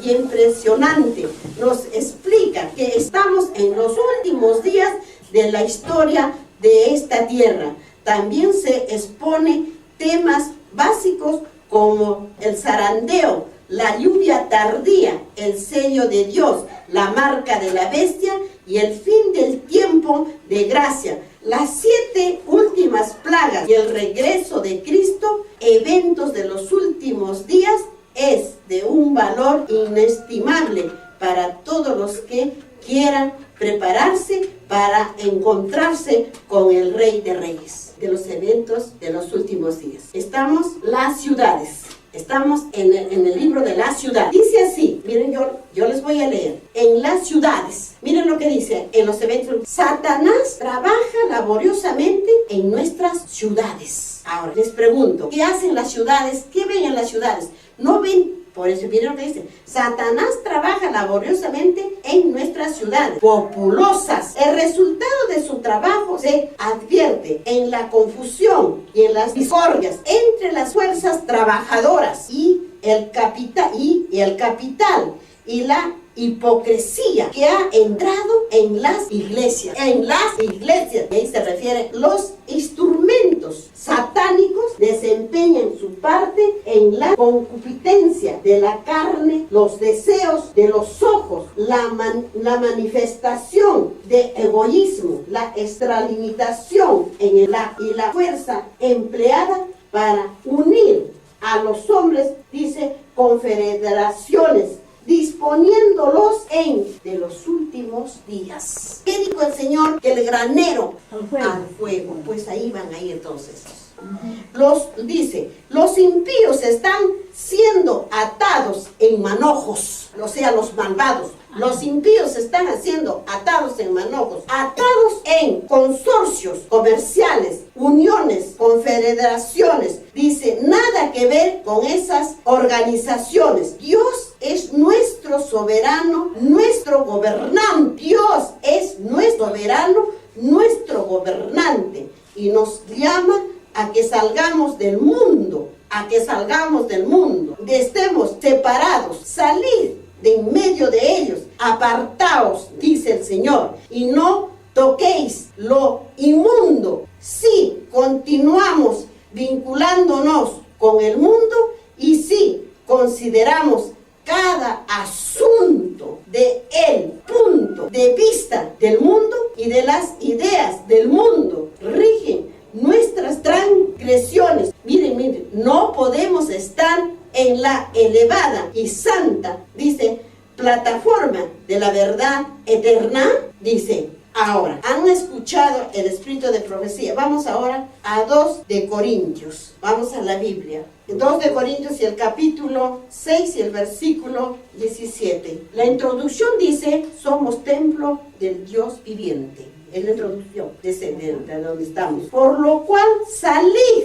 impresionante. Nos explica que estamos en los últimos días de la historia de esta tierra. También se expone temas básicos como el zarandeo, la lluvia tardía, el sello de Dios, la marca de la bestia y el fin del tiempo de gracia, las 7 últimas plagas y el regreso de Cristo. Eventos de los últimos días es de un valor inestimable para todos los que quieran prepararse para encontrarse con el Rey de Reyes. De los eventos de los últimos días. Estamos las ciudades. Estamos en el libro de la ciudad. Dice así, miren, yo les voy a leer. En las ciudades, miren lo que dice en los eventos. Satanás trabaja laboriosamente en nuestras ciudades. Ahora les pregunto, ¿qué hacen las ciudades? ¿Qué ven en las ciudades? No ven. Por eso miren lo que dice. Satanás trabaja laboriosamente en nuestras ciudades populosas. El resultado de su trabajo se advierte en la confusión y en las discordias entre las fuerzas trabajadoras y el capital y la hipocresía que ha entrado en las iglesias. Y ahí se refiere, los instrumentos satánicos desempeñan su parte en la concupiscencia de la carne, los deseos de los ojos, la manifestación de egoísmo, la extralimitación y la fuerza empleada para unir a los hombres, dice, confederaciones, disponiéndolos de los últimos días. ¿Qué dijo el Señor? Que el granero al fuego. Pues ahí van a ir todos esos. Dice, los impíos están siendo atados en manojos, o sea, los malvados. Los impíos están siendo atados en manojos, atados en consorcios comerciales, uniones, confederaciones. Dice, nada que ver con esas organizaciones. Dios es nuestro soberano, nuestro gobernante. Dios es nuestro soberano, nuestro gobernante. Y nos llama a que salgamos del mundo, estemos separados, salir de en medio de ellos, apartaos, dice el Señor, y no toquéis lo inmundo. Si continuamos vinculándonos con el mundo y si consideramos cada asunto de el punto de vista del mundo y de las ideas del mundo, rigen nuestras transgresiones. Miren, no podemos estar en la elevada y santa, dice, plataforma de la verdad eterna. Dice, ahora, han escuchado el espíritu de profecía. Vamos ahora a 2 de Corintios. Vamos a la Biblia. 2 de Corintios y el capítulo 6 y el versículo 17. La introducción dice, somos templo del Dios viviente. Es la introducción de donde estamos. Por lo cual salid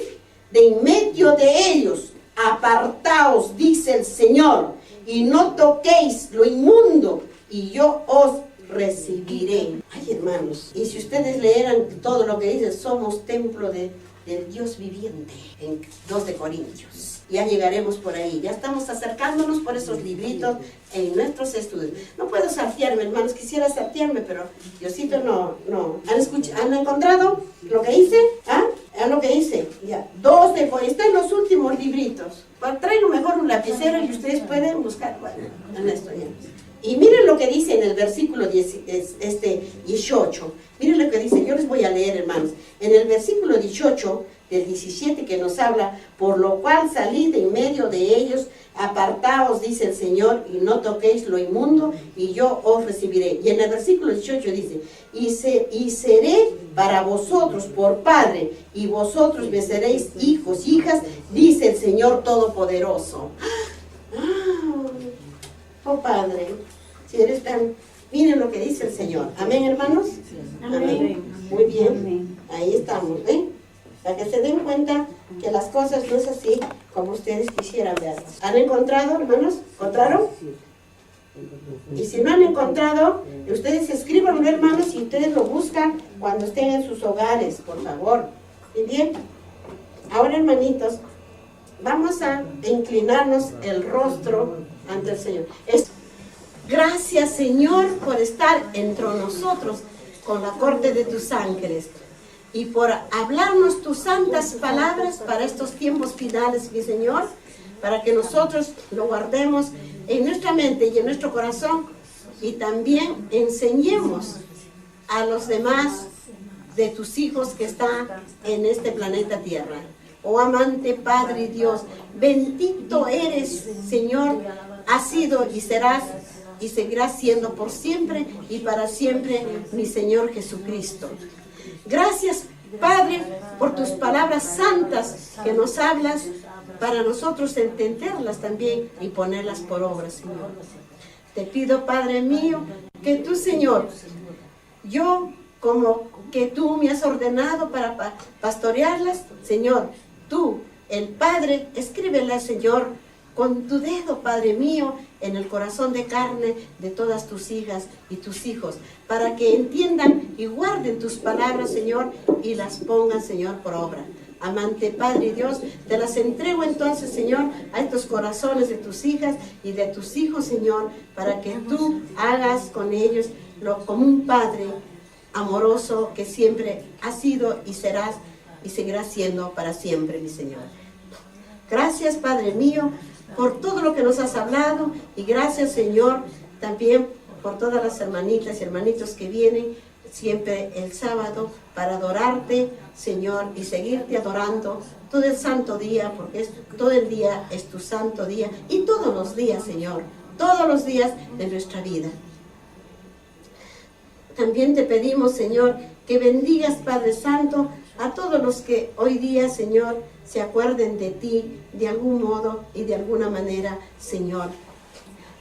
de en medio de ellos, apartaos, dice el Señor, y no toquéis lo inmundo, y yo os recibiré. Ay, hermanos, y si ustedes leeran todo lo que dice, somos templo del Dios viviente, en 2 de Corintios. Ya llegaremos por ahí, ya estamos acercándonos por esos libritos en nuestros estudios. No puedo saltearme, hermanos, quisiera saltearme, pero Diosito no. ¿Han encontrado lo que hice? ¿Ah? Lo que hice, ya. 2 de Corintios, está en los últimos libritos. Traigan mejor un lapicero y ustedes pueden buscar, bueno, en esto ya. Y miren lo que dice en el versículo 18. Miren lo que dice, yo les voy a leer, hermanos. En el versículo 18 del 17 que nos habla, por lo cual salid en medio de ellos, apartaos, dice el Señor, y no toquéis lo inmundo, y yo os recibiré. Y en el versículo 18 dice, y seré para vosotros por padre, y vosotros me seréis hijos, hijas, dice el Señor Todopoderoso. Oh Padre, si eres tan... Miren lo que dice el Señor. Amén, hermanos. Amén. Muy bien. Ahí estamos, ¿eh? Para que se den cuenta que las cosas no es así como ustedes quisieran verlas. ¿Han encontrado, hermanos? ¿Encontraron? Y si no han encontrado, ustedes escríbanlo, hermanos, y ustedes lo buscan cuando estén en sus hogares, por favor. ¿Y bien? Ahora, hermanitos, vamos a inclinarnos el rostro ante el Señor. Gracias, Señor, por estar entre nosotros con la corte de tus ángeles y por hablarnos tus santas palabras para estos tiempos finales, mi Señor, para que nosotros lo guardemos en nuestra mente y en nuestro corazón y también enseñemos a los demás de tus hijos que están en este planeta Tierra. Oh amante Padre y Dios, bendito eres, Señor, has sido y serás y seguirás siendo por siempre y para siempre, mi Señor Jesucristo. Gracias, Padre, por tus palabras santas que nos hablas para nosotros entenderlas también y ponerlas por obra, Señor. Te pido, Padre mío, que tú, Señor, yo como que tú me has ordenado para pastorearlas, Señor, tú, el Padre, escríbelas, Señor, con tu dedo, Padre mío, en el corazón de carne de todas tus hijas y tus hijos, para que entiendan y guarden tus palabras, Señor, y las pongan, Señor, por obra. Amante Padre y Dios, te las entrego entonces, Señor, a estos corazones de tus hijas y de tus hijos, Señor, para que tú hagas con ellos como un Padre amoroso que siempre has sido y serás y seguirás siendo para siempre, mi Señor. Gracias, Padre mío, por todo lo que nos has hablado. Y gracias, Señor, también por todas las hermanitas y hermanitos que vienen siempre el sábado para adorarte, Señor, y seguirte adorando todo el santo día, porque todo el día es tu santo día, y todos los días, Señor, todos los días de nuestra vida. También te pedimos, Señor, que bendigas, Padre Santo, a todos los que hoy día, Señor, se acuerden de ti de algún modo y de alguna manera, Señor.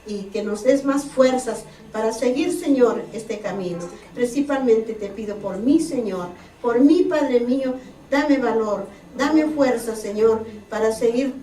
Y que nos des más fuerzas para seguir, Señor, este camino. Principalmente te pido por mí, Señor, por mí, Padre mío, dame valor, dame fuerza, Señor, para seguir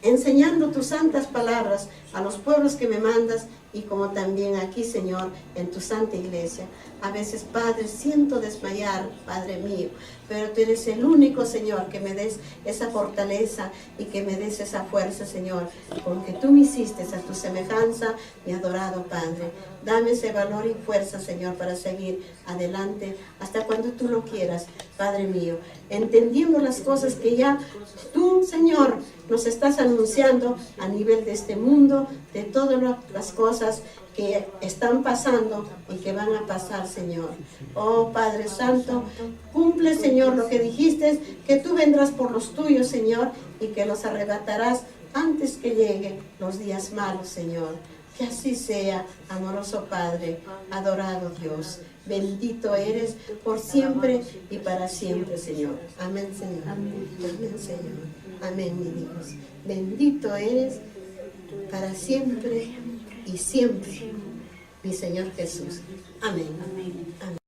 enseñando tus santas palabras a los pueblos que me mandas, y como también aquí, Señor, en tu santa iglesia. A veces, Padre, siento desmayar, Padre mío, pero tú eres el único, Señor, que me des esa fortaleza y que me des esa fuerza, Señor, porque tú me hiciste a tu semejanza, mi adorado Padre. Dame ese valor y fuerza, Señor, para seguir adelante hasta cuando tú lo quieras, Padre mío, entendiendo las cosas que ya tú, Señor, nos estás anunciando a nivel de este mundo, de todas las cosas que están pasando y que van a pasar, Señor. Oh, Padre Santo, cumple, Señor, lo que dijiste, que tú vendrás por los tuyos, Señor, y que los arrebatarás antes que lleguen los días malos, Señor. Que así sea, amoroso Padre, adorado Dios. Bendito eres por siempre y para siempre, Señor. Amén, Señor. Amén, Señor. Amén, mi Dios. Bendito eres para siempre y siempre, mi Señor Jesús. Amén. Amén. Amén.